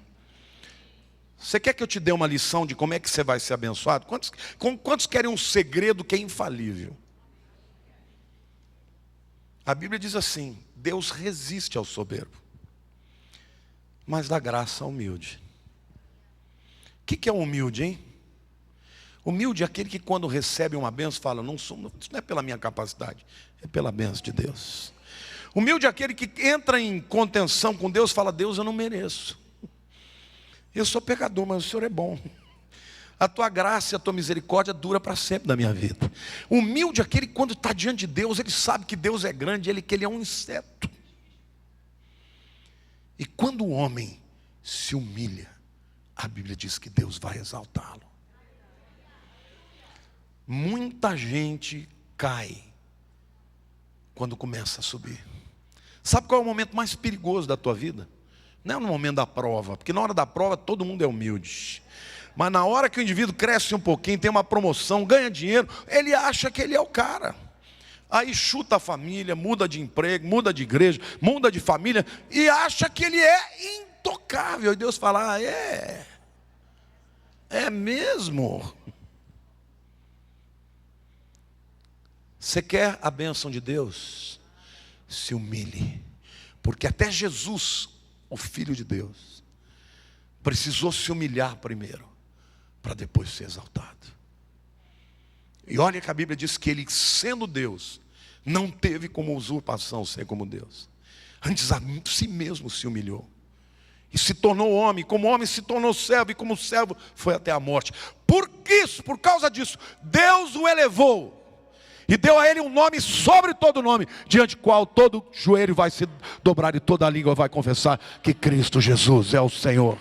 Você quer que eu te dê uma lição de como é que você vai ser abençoado? Quantos querem um segredo que é infalível? A Bíblia diz assim: Deus resiste ao soberbo, mas dá graça ao humilde. O que é um humilde, hein? Humilde é aquele que quando recebe uma bênção fala: isso não é pela minha capacidade, é pela bênção de Deus. Humilde é aquele que entra em contenção com Deus, fala: Deus, eu não mereço. Eu sou pecador, mas o Senhor é bom. A tua graça e a tua misericórdia dura para sempre na minha vida. Humilde é aquele que quando está diante de Deus, ele sabe que Deus é grande, que ele é um inseto. E quando o homem se humilha, a Bíblia diz que Deus vai exaltá-lo. Muita gente cai quando começa a subir. Sabe qual é o momento mais perigoso da tua vida? Não é no momento da prova, porque na hora da prova todo mundo é humilde. Mas na hora que o indivíduo cresce um pouquinho, tem uma promoção, ganha dinheiro, ele acha que ele é o cara. Aí chuta a família, muda de emprego, muda de igreja, muda de família e acha que ele é intocável. E Deus fala: é mesmo? Você quer a bênção de Deus? Se humilhe. Porque até Jesus, o Filho de Deus, precisou se humilhar primeiro, para depois ser exaltado. E olha que a Bíblia diz que ele, sendo Deus, não teve como usurpação ser como Deus. Antes a si mesmo se humilhou. E se tornou homem, como homem se tornou servo, e como servo foi até a morte. Por causa disso, Deus o elevou. E deu a ele um nome sobre todo nome, diante do qual todo joelho vai se dobrar e toda língua vai confessar que Cristo Jesus é o Senhor.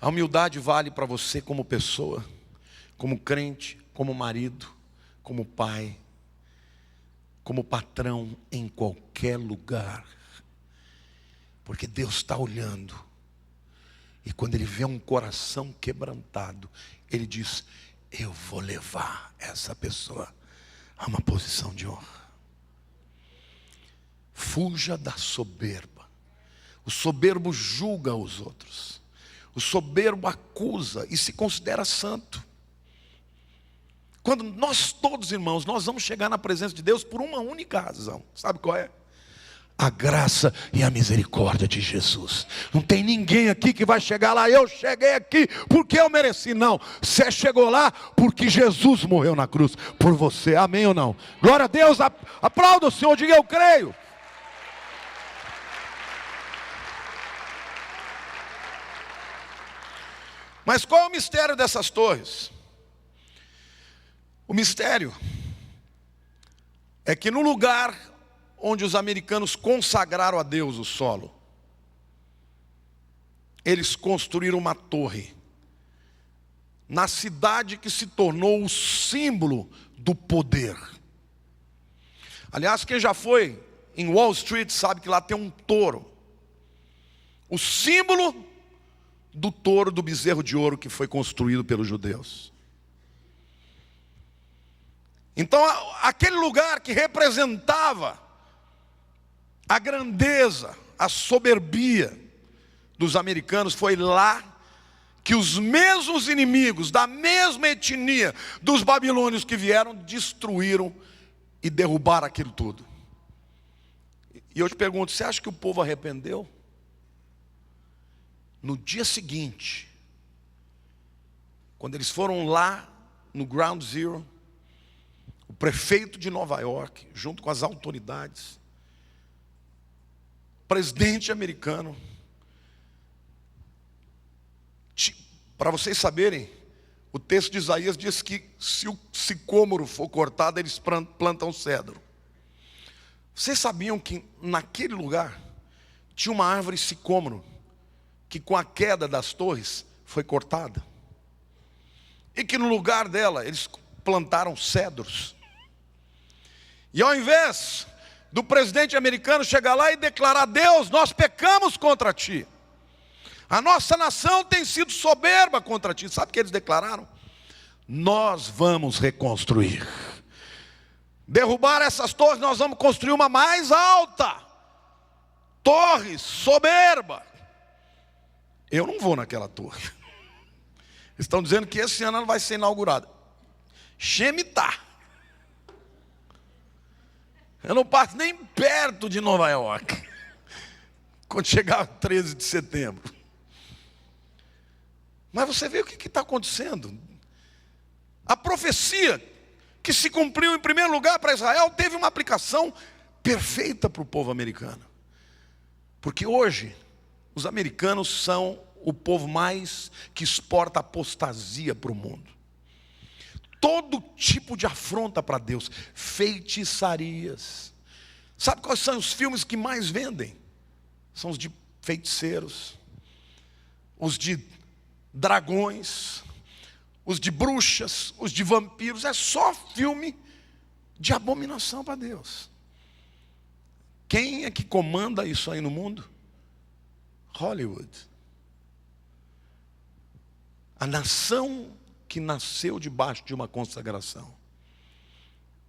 A humildade vale para você como pessoa, como crente, como marido, como pai, como patrão, em qualquer lugar. Porque Deus está olhando. E quando Ele vê um coração quebrantado, Ele diz: eu vou levar essa pessoa a uma posição de honra. Fuja da soberba. O soberbo julga os outros. O soberbo acusa e se considera santo. Quando nós todos, irmãos, nós vamos chegar na presença de Deus por uma única razão. Sabe qual é? A graça e a misericórdia de Jesus. Não tem ninguém aqui que vai chegar lá: eu cheguei aqui porque eu mereci. Não, você chegou lá porque Jesus morreu na cruz por você. Amém ou não? Glória a Deus, aplauda o Senhor, diga: eu creio. Mas qual é o mistério dessas torres? O mistério é que no lugar onde os americanos consagraram a Deus o solo, eles construíram uma torre na cidade que se tornou o símbolo do poder. Aliás, quem já foi em Wall Street sabe que lá tem um touro, o símbolo do touro, do bezerro de ouro que foi construído pelos judeus. Então, aquele lugar que representava a grandeza, a soberbia dos americanos, foi lá que os mesmos inimigos, da mesma etnia dos babilônios que vieram, destruíram e derrubaram aquilo tudo. E eu te pergunto: você acha que o povo arrependeu? No dia seguinte, quando eles foram lá no Ground Zero, o prefeito de Nova York, junto com as autoridades, presidente americano, para vocês saberem, o texto de Isaías diz que se o sicômoro for cortado, eles plantam cedro. Vocês sabiam que naquele lugar tinha uma árvore sicômoro que com a queda das torres foi cortada? E que no lugar dela eles plantaram cedros. E ao invés do presidente americano chegar lá e declarar: Deus, nós pecamos contra ti, a nossa nação tem sido soberba contra ti, sabe o que eles declararam? Nós vamos reconstruir. Derrubar essas torres, nós vamos construir uma mais alta. Torre soberba. Eu não vou naquela torre. Estão dizendo que esse ano ela vai ser inaugurada. Shemitah. Eu não passo nem perto de Nova York quando chegar 13 de setembro. Mas você vê o que está acontecendo. A profecia que se cumpriu em primeiro lugar para Israel teve uma aplicação perfeita para o povo americano. Porque hoje os americanos são o povo mais que exporta apostasia para o mundo. Todo tipo de afronta para Deus, feitiçarias. Sabe quais são os filmes que mais vendem? São os de feiticeiros, os de dragões, os de bruxas, os de vampiros. É só filme de abominação para Deus. Quem é que comanda isso aí no mundo? Hollywood. A nação que nasceu debaixo de uma consagração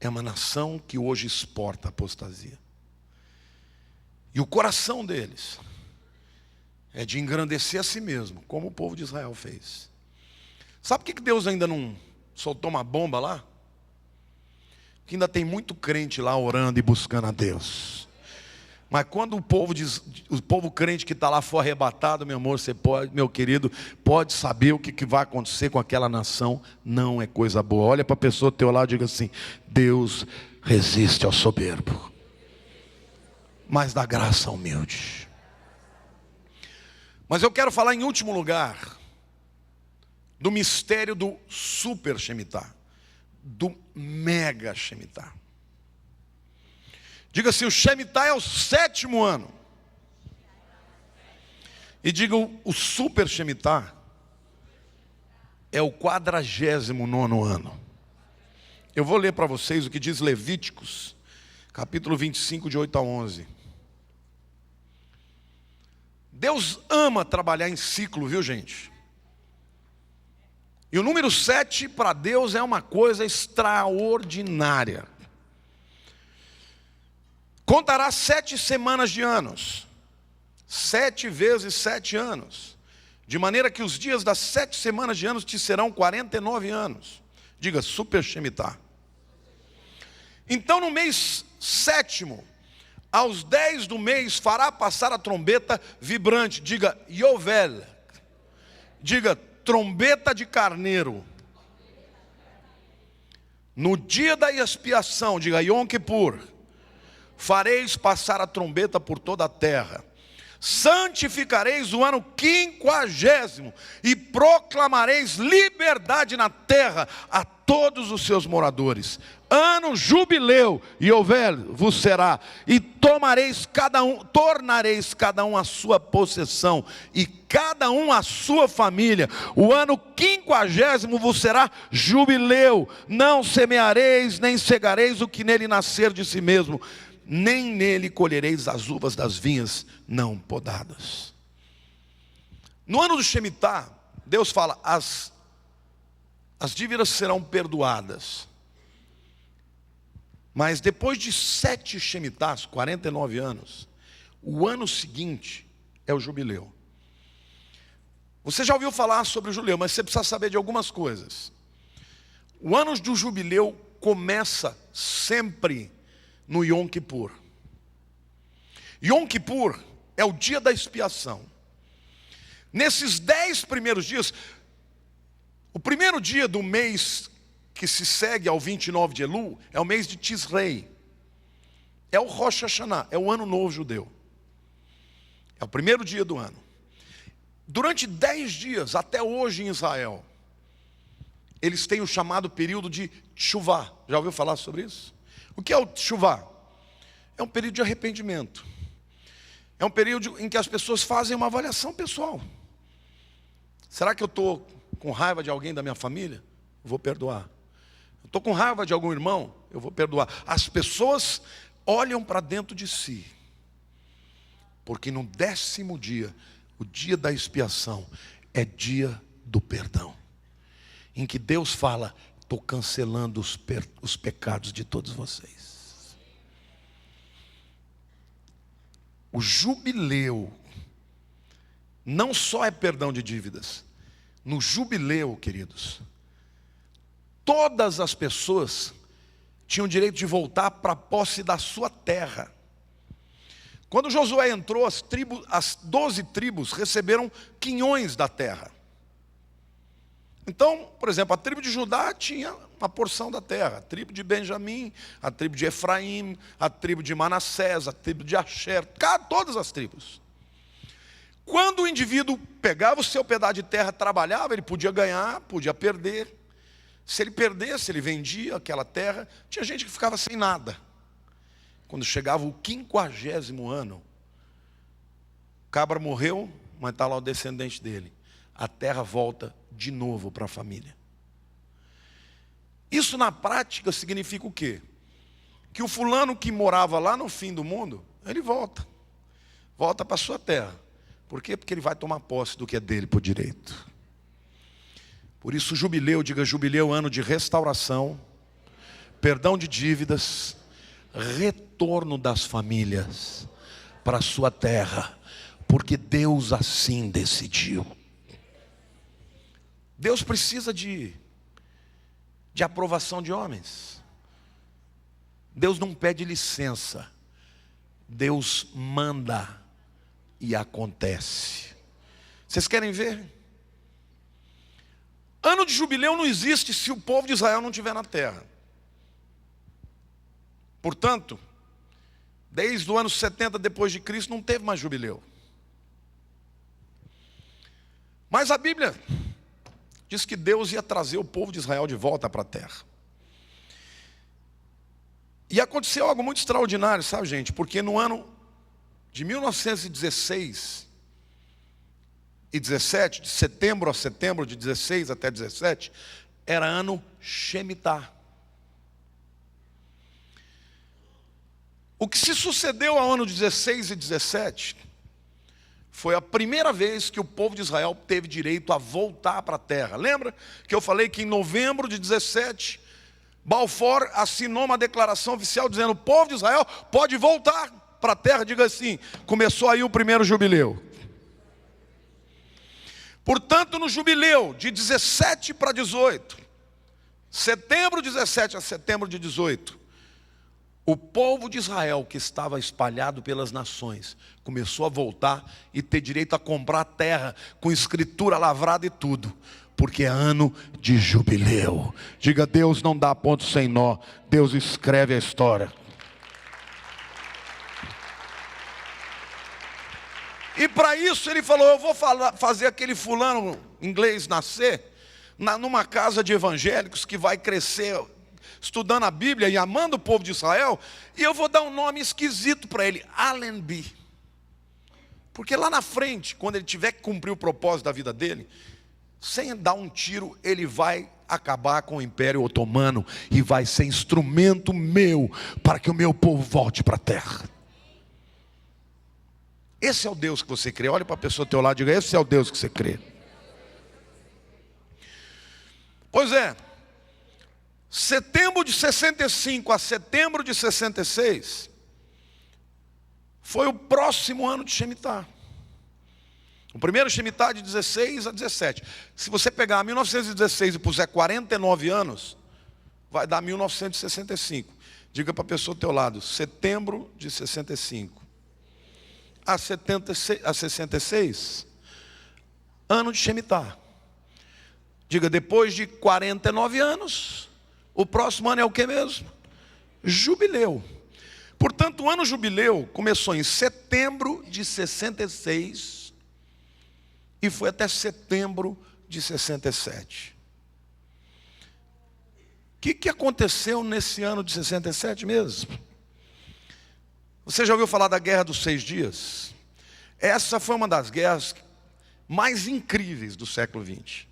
é uma nação que hoje exporta apostasia. E o coração deles é de engrandecer a si mesmo, como o povo de Israel fez. Sabe por que Deus ainda não soltou uma bomba lá? Que ainda tem muito crente lá orando e buscando a Deus. Mas quando o povo crente que está lá for arrebatado, meu amor, você pode, meu querido, pode saber o que vai acontecer com aquela nação. Não é coisa boa. Olha para a pessoa do teu lado e diga assim: Deus resiste ao soberbo, mas dá graça ao humilde. Mas eu quero falar em último lugar do mistério do super Shemitah, do mega Shemitah. Diga assim: o Shemitah é o 7º ano. E diga: o super Shemitah é o 49º ano. Eu vou ler para vocês o que diz Levíticos, capítulo 25, de 8 a 11. Deus ama trabalhar em ciclo, viu, gente? E o número 7 para Deus é uma coisa extraordinária. Contará 7 semanas de anos, 7 vezes 7 anos, de maneira que os dias das 7 semanas de anos te serão 49 anos. Diga, super Shemitah. Então no mês 7º, aos 10 do mês, fará passar a trombeta vibrante. Diga, Yovel. Diga, trombeta de carneiro. No dia da expiação, diga, Yom Kippur, fareis passar a trombeta por toda a terra. Santificareis o ano 50º e proclamareis liberdade na terra a todos os seus moradores. Ano jubileu, Yovel vos será, e tornareis cada um a sua possessão, e cada um a sua família. O ano 50º vos será jubileu. Não semeareis, nem cegareis o que nele nascer de si mesmo, nem nele colhereis as uvas das vinhas não podadas. No ano do Shemitah, Deus fala, as dívidas serão perdoadas. Mas depois de 7 Shemitahs, 49 anos, o ano seguinte é o jubileu. Você já ouviu falar sobre o jubileu, mas você precisa saber de algumas coisas. O ano do jubileu começa sempre no Yom Kippur. Yom Kippur é o dia da expiação. Nesses 10 primeiros dias, o primeiro dia do mês que se segue ao 29 de Elul é o mês de Tisrei. É o Rosh Hashanah, é o ano novo judeu. É o primeiro dia do ano. Durante 10 dias, até hoje em Israel, eles têm o chamado período de Teshuvah. Já ouviu falar sobre isso? O que é o Teshuvah? É um período de arrependimento. É um período em que as pessoas fazem uma avaliação pessoal. Será que eu estou com raiva de alguém da minha família? Vou perdoar. Estou com raiva de algum irmão? Eu vou perdoar. As pessoas olham para dentro de si. Porque no 10º dia, o dia da expiação, é dia do perdão. Em que Deus fala, estou cancelando os pecados de todos vocês. O jubileu não só é perdão de dívidas. No jubileu, queridos, todas as pessoas tinham direito de voltar para a posse da sua terra. Quando Josué entrou, as 12 tribos receberam quinhões da terra. Então, por exemplo, a tribo de Judá tinha uma porção da terra, a tribo de Benjamim, a tribo de Efraim, a tribo de Manassés, a tribo de Asher, todas as tribos. Quando o indivíduo pegava o seu pedaço de terra, trabalhava, ele podia ganhar, podia perder. Se ele perdesse, ele vendia aquela terra. Tinha gente que ficava sem nada. Quando chegava o 50º ano, o cabra morreu, mas está lá o descendente dele. A terra volta de novo para a família. Isso na prática significa o quê? Que o fulano que morava lá no fim do mundo, ele volta para a sua terra. Por quê? Porque ele vai tomar posse do que é dele por direito. Por isso jubileu, diga jubileu, ano de restauração, perdão de dívidas, retorno das famílias para a sua terra, porque Deus assim decidiu. Deus precisa de aprovação de homens. Deus não pede licença. Deus manda e acontece. Vocês querem ver? Ano de jubileu não existe se o povo de Israel não estiver na terra. Portanto, desde o ano 70 depois de Cristo não teve mais jubileu. Mas a Bíblia diz que Deus ia trazer o povo de Israel de volta para a terra. E aconteceu algo muito extraordinário, sabe, gente? Porque no ano de 1916, e 17, de setembro a setembro, de 16 até 17, era ano Shemitah. O que se sucedeu ao ano 16 e 17 foi a primeira vez que o povo de Israel teve direito a voltar para a terra. Lembra que eu falei que em novembro de 17, Balfour assinou uma declaração oficial dizendo: o povo de Israel pode voltar para a terra. Diga assim: começou aí o primeiro jubileu. Portanto, no jubileu de 17 para 18, setembro 17 a setembro de 18, o povo de Israel, que estava espalhado pelas nações, começou a voltar e ter direito a comprar terra com escritura lavrada e tudo, porque é ano de jubileu. Diga: Deus não dá ponto sem nó, Deus escreve a história. E para isso ele falou: eu vou fazer aquele fulano inglês nascer numa casa de evangélicos que vai crescer estudando a Bíblia e amando o povo de Israel, e eu vou dar um nome esquisito para ele, Allenby. Porque lá na frente, quando ele tiver que cumprir o propósito da vida dele, sem dar um tiro, ele vai acabar com o Império Otomano e vai ser instrumento meu para que o meu povo volte para a terra. Esse é o Deus que você crê. Olha para a pessoa do teu lado e diga: esse é o Deus que você crê. Pois é, setembro de 65 a setembro de 66 foi o próximo ano de Shemitah. O primeiro Shemitah de 16 a 17. Se você pegar 1916 e puser 49 anos, vai dar 1965. Diga para a pessoa do teu lado: setembro de 65 a 66, ano de Shemitah. Diga: depois de 49 anos, o próximo ano é o que mesmo? Jubileu. Portanto, o ano jubileu começou em setembro de 66 e foi até setembro de 67. O que aconteceu nesse ano de 67 mesmo? Você já ouviu falar da Guerra dos 6 Dias? Essa foi uma das guerras mais incríveis do século XX.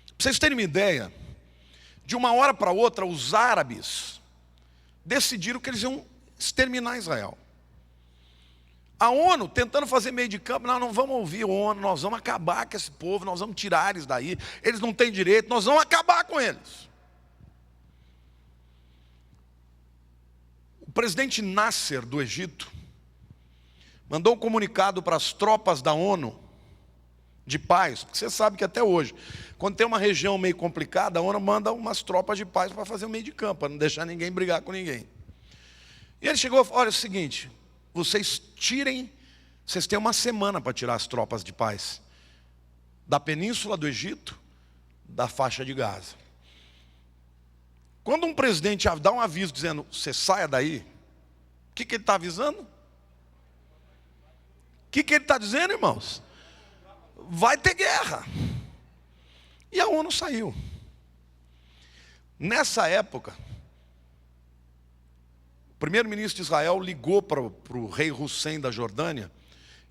Para vocês terem uma ideia, de uma hora para outra, os árabes decidiram que eles iam exterminar Israel. A ONU tentando fazer meio de campo: nós não vamos ouvir a ONU, nós vamos acabar com esse povo, nós vamos tirar eles daí, eles não têm direito, nós vamos acabar com eles. O presidente Nasser do Egito mandou um comunicado para as tropas da ONU de paz, porque você sabe que até hoje, quando tem uma região meio complicada, a ONU manda umas tropas de paz para fazer o meio de campo, para não deixar ninguém brigar com ninguém. E ele chegou e falou: olha, é o seguinte, vocês têm uma semana para tirar as tropas de paz da península do Egito, da faixa de Gaza. Quando um presidente dá um aviso dizendo: você saia daí, o que ele está avisando? O que ele está dizendo, irmãos? Vai ter guerra. E a ONU saiu. Nessa época, o primeiro-ministro de Israel ligou para o rei Hussein da Jordânia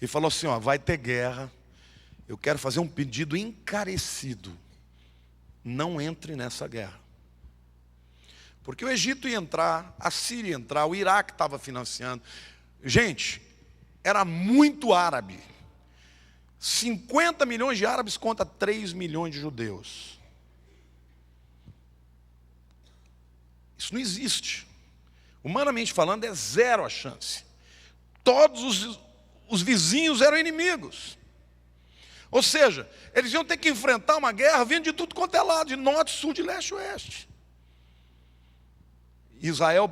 e falou assim: ó, vai ter guerra, eu quero fazer um pedido encarecido: não entre nessa guerra. Porque o Egito ia entrar, a Síria ia entrar, o Iraque estava financiando. Gente, era muito árabe. 50 milhões de árabes contra 3 milhões de judeus. Isso não existe. Humanamente falando, é zero a chance. Todos os vizinhos eram inimigos. Ou seja, eles iam ter que enfrentar uma guerra vindo de tudo quanto é lado, de norte, sul, de leste, oeste. Israel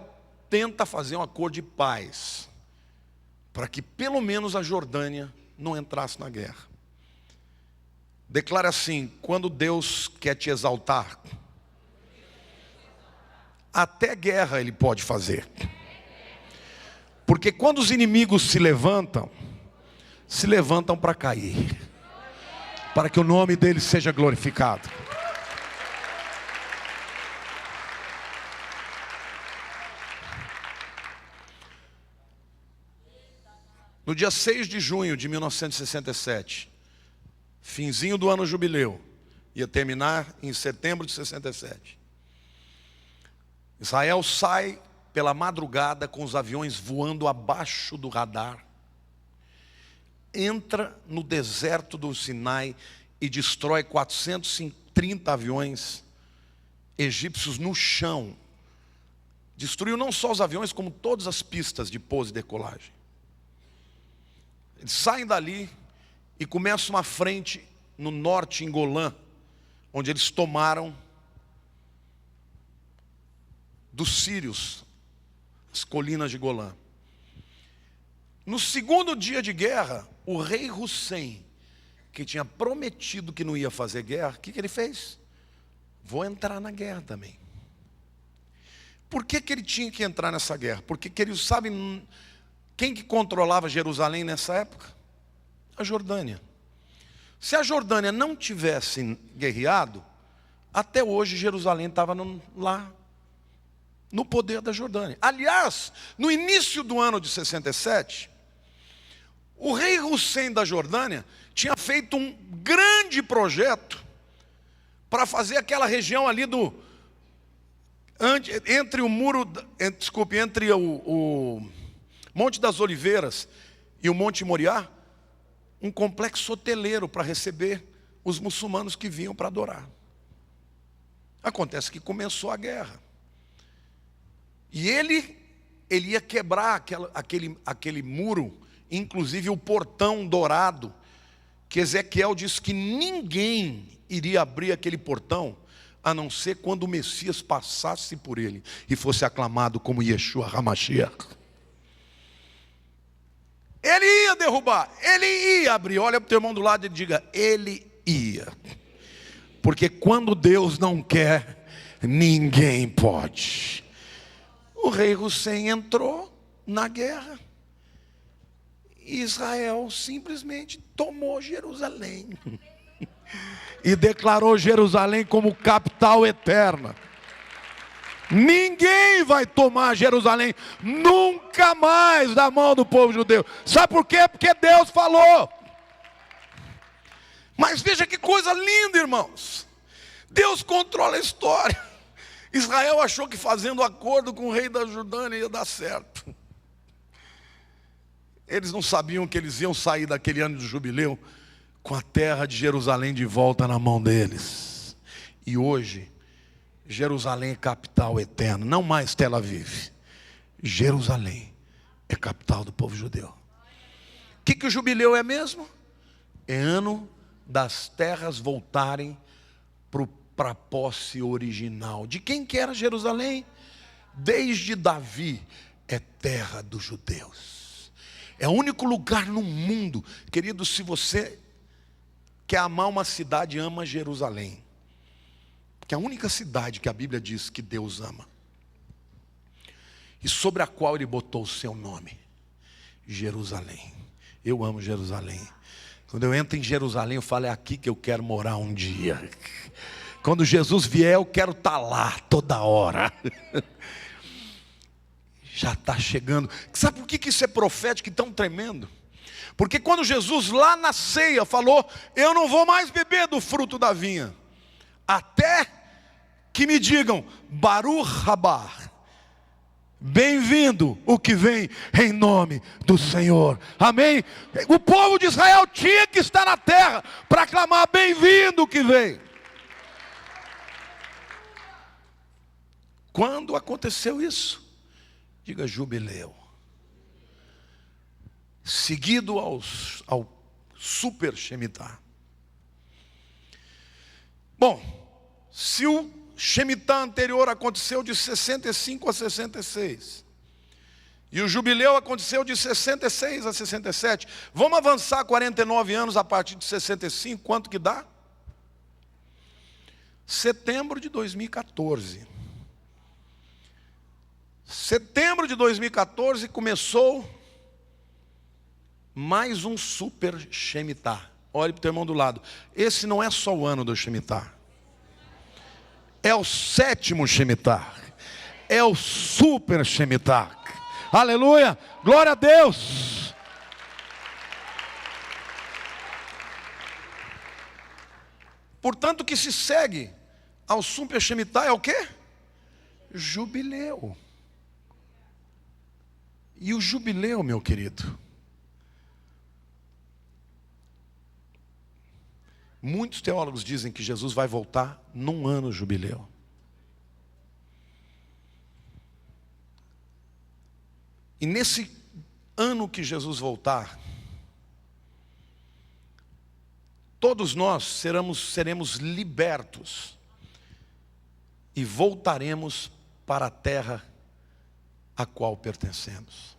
tenta fazer um acordo de paz, para que pelo menos a Jordânia não entrasse na guerra. Declara assim: quando Deus quer te exaltar, até guerra Ele pode fazer. Porque quando os inimigos se levantam para cair, para que o nome dele seja glorificado. No dia 6 de junho de 1967, finzinho do ano jubileu, ia terminar em setembro de 67. Israel sai pela madrugada com os aviões voando abaixo do radar, entra no deserto do Sinai e destrói 430 aviões egípcios no chão. Destruiu não só os aviões, como todas as pistas de pouso e decolagem. Eles saem dali e começam uma frente no norte, em Golã, onde eles tomaram dos sírios as colinas de Golã. No segundo dia de guerra, o rei Hussein, que tinha prometido que não ia fazer guerra, o que ele fez? Vou entrar na guerra também. Por que ele tinha que entrar nessa guerra? Porque eles sabem quem que controlava Jerusalém nessa época? A Jordânia. Se a Jordânia não tivesse guerreado, até hoje Jerusalém estava lá, no poder da Jordânia. Aliás, no início do ano de 67, o rei Hussein da Jordânia tinha feito um grande projeto para fazer aquela região ali entre o muro, entre o Monte das Oliveiras e o Monte Moriá, um complexo hoteleiro para receber os muçulmanos que vinham para adorar. Acontece que começou a guerra. E ele ia quebrar aquele muro, inclusive o portão dourado, que Ezequiel disse que ninguém iria abrir aquele portão, a não ser quando o Messias passasse por ele e fosse aclamado como Yeshua HaMashiach. Ele ia derrubar, ele ia abrir. Olha para o teu irmão do lado e diga: ele ia. Porque quando Deus não quer, ninguém pode. O rei Hussein entrou na guerra. E Israel simplesmente tomou Jerusalém. E declarou Jerusalém como capital eterna. Ninguém vai tomar Jerusalém nunca mais da mão do povo judeu. Sabe por quê? Porque Deus falou. Mas veja que coisa linda, irmãos. Deus controla a história. Israel achou que fazendo acordo com o rei da Jordânia ia dar certo. Eles não sabiam que eles iam sair daquele ano de jubileu com a terra de Jerusalém de volta na mão deles. E hoje, Jerusalém é capital eterna, não mais Tel Aviv. Jerusalém é capital do povo judeu. O que o jubileu é mesmo? É ano das terras voltarem para a posse original. De quem que era Jerusalém? Desde Davi, é terra dos judeus. É o único lugar no mundo, querido, se você quer amar uma cidade, ama Jerusalém. Que é a única cidade que a Bíblia diz que Deus ama. E sobre a qual Ele botou o seu nome. Jerusalém. Eu amo Jerusalém. Quando eu entro em Jerusalém, eu falo: é aqui que eu quero morar um dia. Quando Jesus vier, eu quero estar lá toda hora. Já está chegando. Sabe por que isso é profético e tão tremendo? Porque quando Jesus lá na ceia falou: eu não vou mais beber do fruto da vinha, até que me digam Baruch Rabá, bem-vindo o que vem em nome do Senhor. Amém? O povo de Israel tinha que estar na terra para clamar: bem-vindo o que vem. Quando aconteceu isso? Diga: jubileu. Seguido ao super Shemitah. Bom, se o Shemitah anterior aconteceu de 65 a 66, e o jubileu aconteceu de 66 a 67, vamos avançar 49 anos a partir de 65, quanto que dá? Setembro de 2014. Setembro de 2014 começou mais um super Shemitah. Olhe para o teu irmão do lado. Esse não é só o ano do Shemitah. É o 7º Shemitah. É o super Shemitah. Aleluia. Glória a Deus. Portanto, o que se segue ao Sumpia Shemitah é o quê? Jubileu. E o jubileu, meu querido, muitos teólogos dizem que Jesus vai voltar num ano jubileu. E nesse ano que Jesus voltar, todos nós seremos libertos e voltaremos para a terra a qual pertencemos.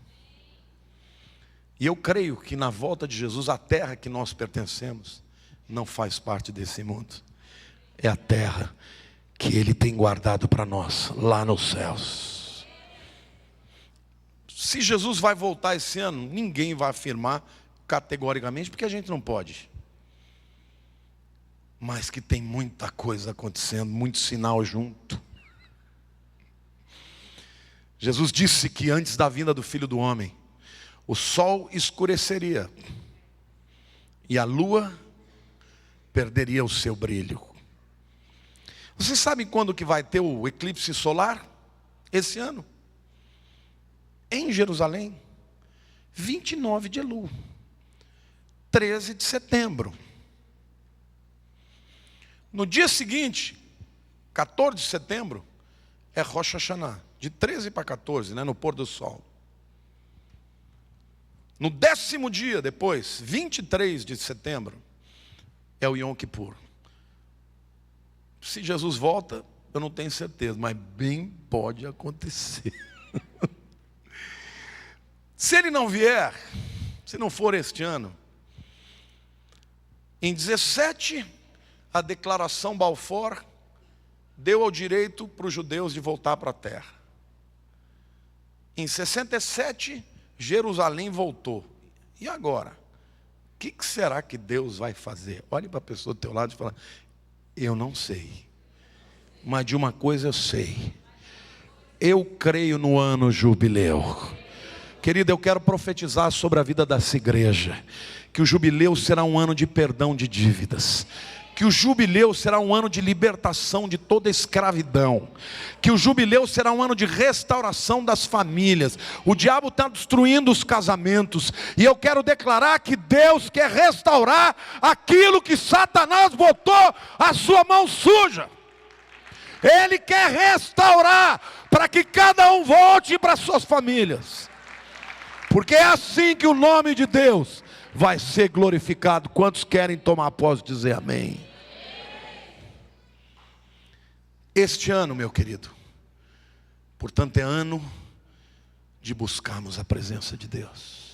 E eu creio que na volta de Jesus, a terra que nós pertencemos não faz parte desse mundo. É a terra que Ele tem guardado para nós, lá nos céus. Se Jesus vai voltar esse ano, ninguém vai afirmar categoricamente, porque a gente não pode. Mas que tem muita coisa acontecendo, muito sinal junto. Jesus disse que antes da vinda do Filho do Homem, o sol escureceria e a lua perderia o seu brilho. Vocês sabem quando que vai ter o eclipse solar? Esse ano. Em Jerusalém, 29 de Elul, 13 de setembro. No dia seguinte, 14 de setembro, é Rosh Hashanah, de 13 para 14, no pôr do sol. No 10º dia depois, 23 de setembro, é o Yom Kippur. Se Jesus volta, eu não tenho certeza, mas bem pode acontecer. Se Ele não vier, se não for este ano, em 17, a declaração Balfour deu ao direito para os judeus de voltar para a terra. Em 67, Jerusalém voltou. E agora? O que será que Deus vai fazer? Olhe para a pessoa do teu lado e fala: eu não sei, mas de uma coisa eu sei, eu creio no ano jubileu. Querido, eu quero profetizar sobre a vida dessa igreja, que o jubileu será um ano de perdão de dívidas, que o jubileu será um ano de libertação de toda escravidão, que o jubileu será um ano de restauração das famílias. O diabo está destruindo os casamentos, e eu quero declarar que Deus quer restaurar aquilo que Satanás botou a sua mão suja. Ele quer restaurar, para que cada um volte para suas famílias, porque é assim que o nome de Deus vai ser glorificado. Quantos querem tomar posse e dizer amém? Este ano, meu querido, portanto, é ano de buscarmos a presença de Deus.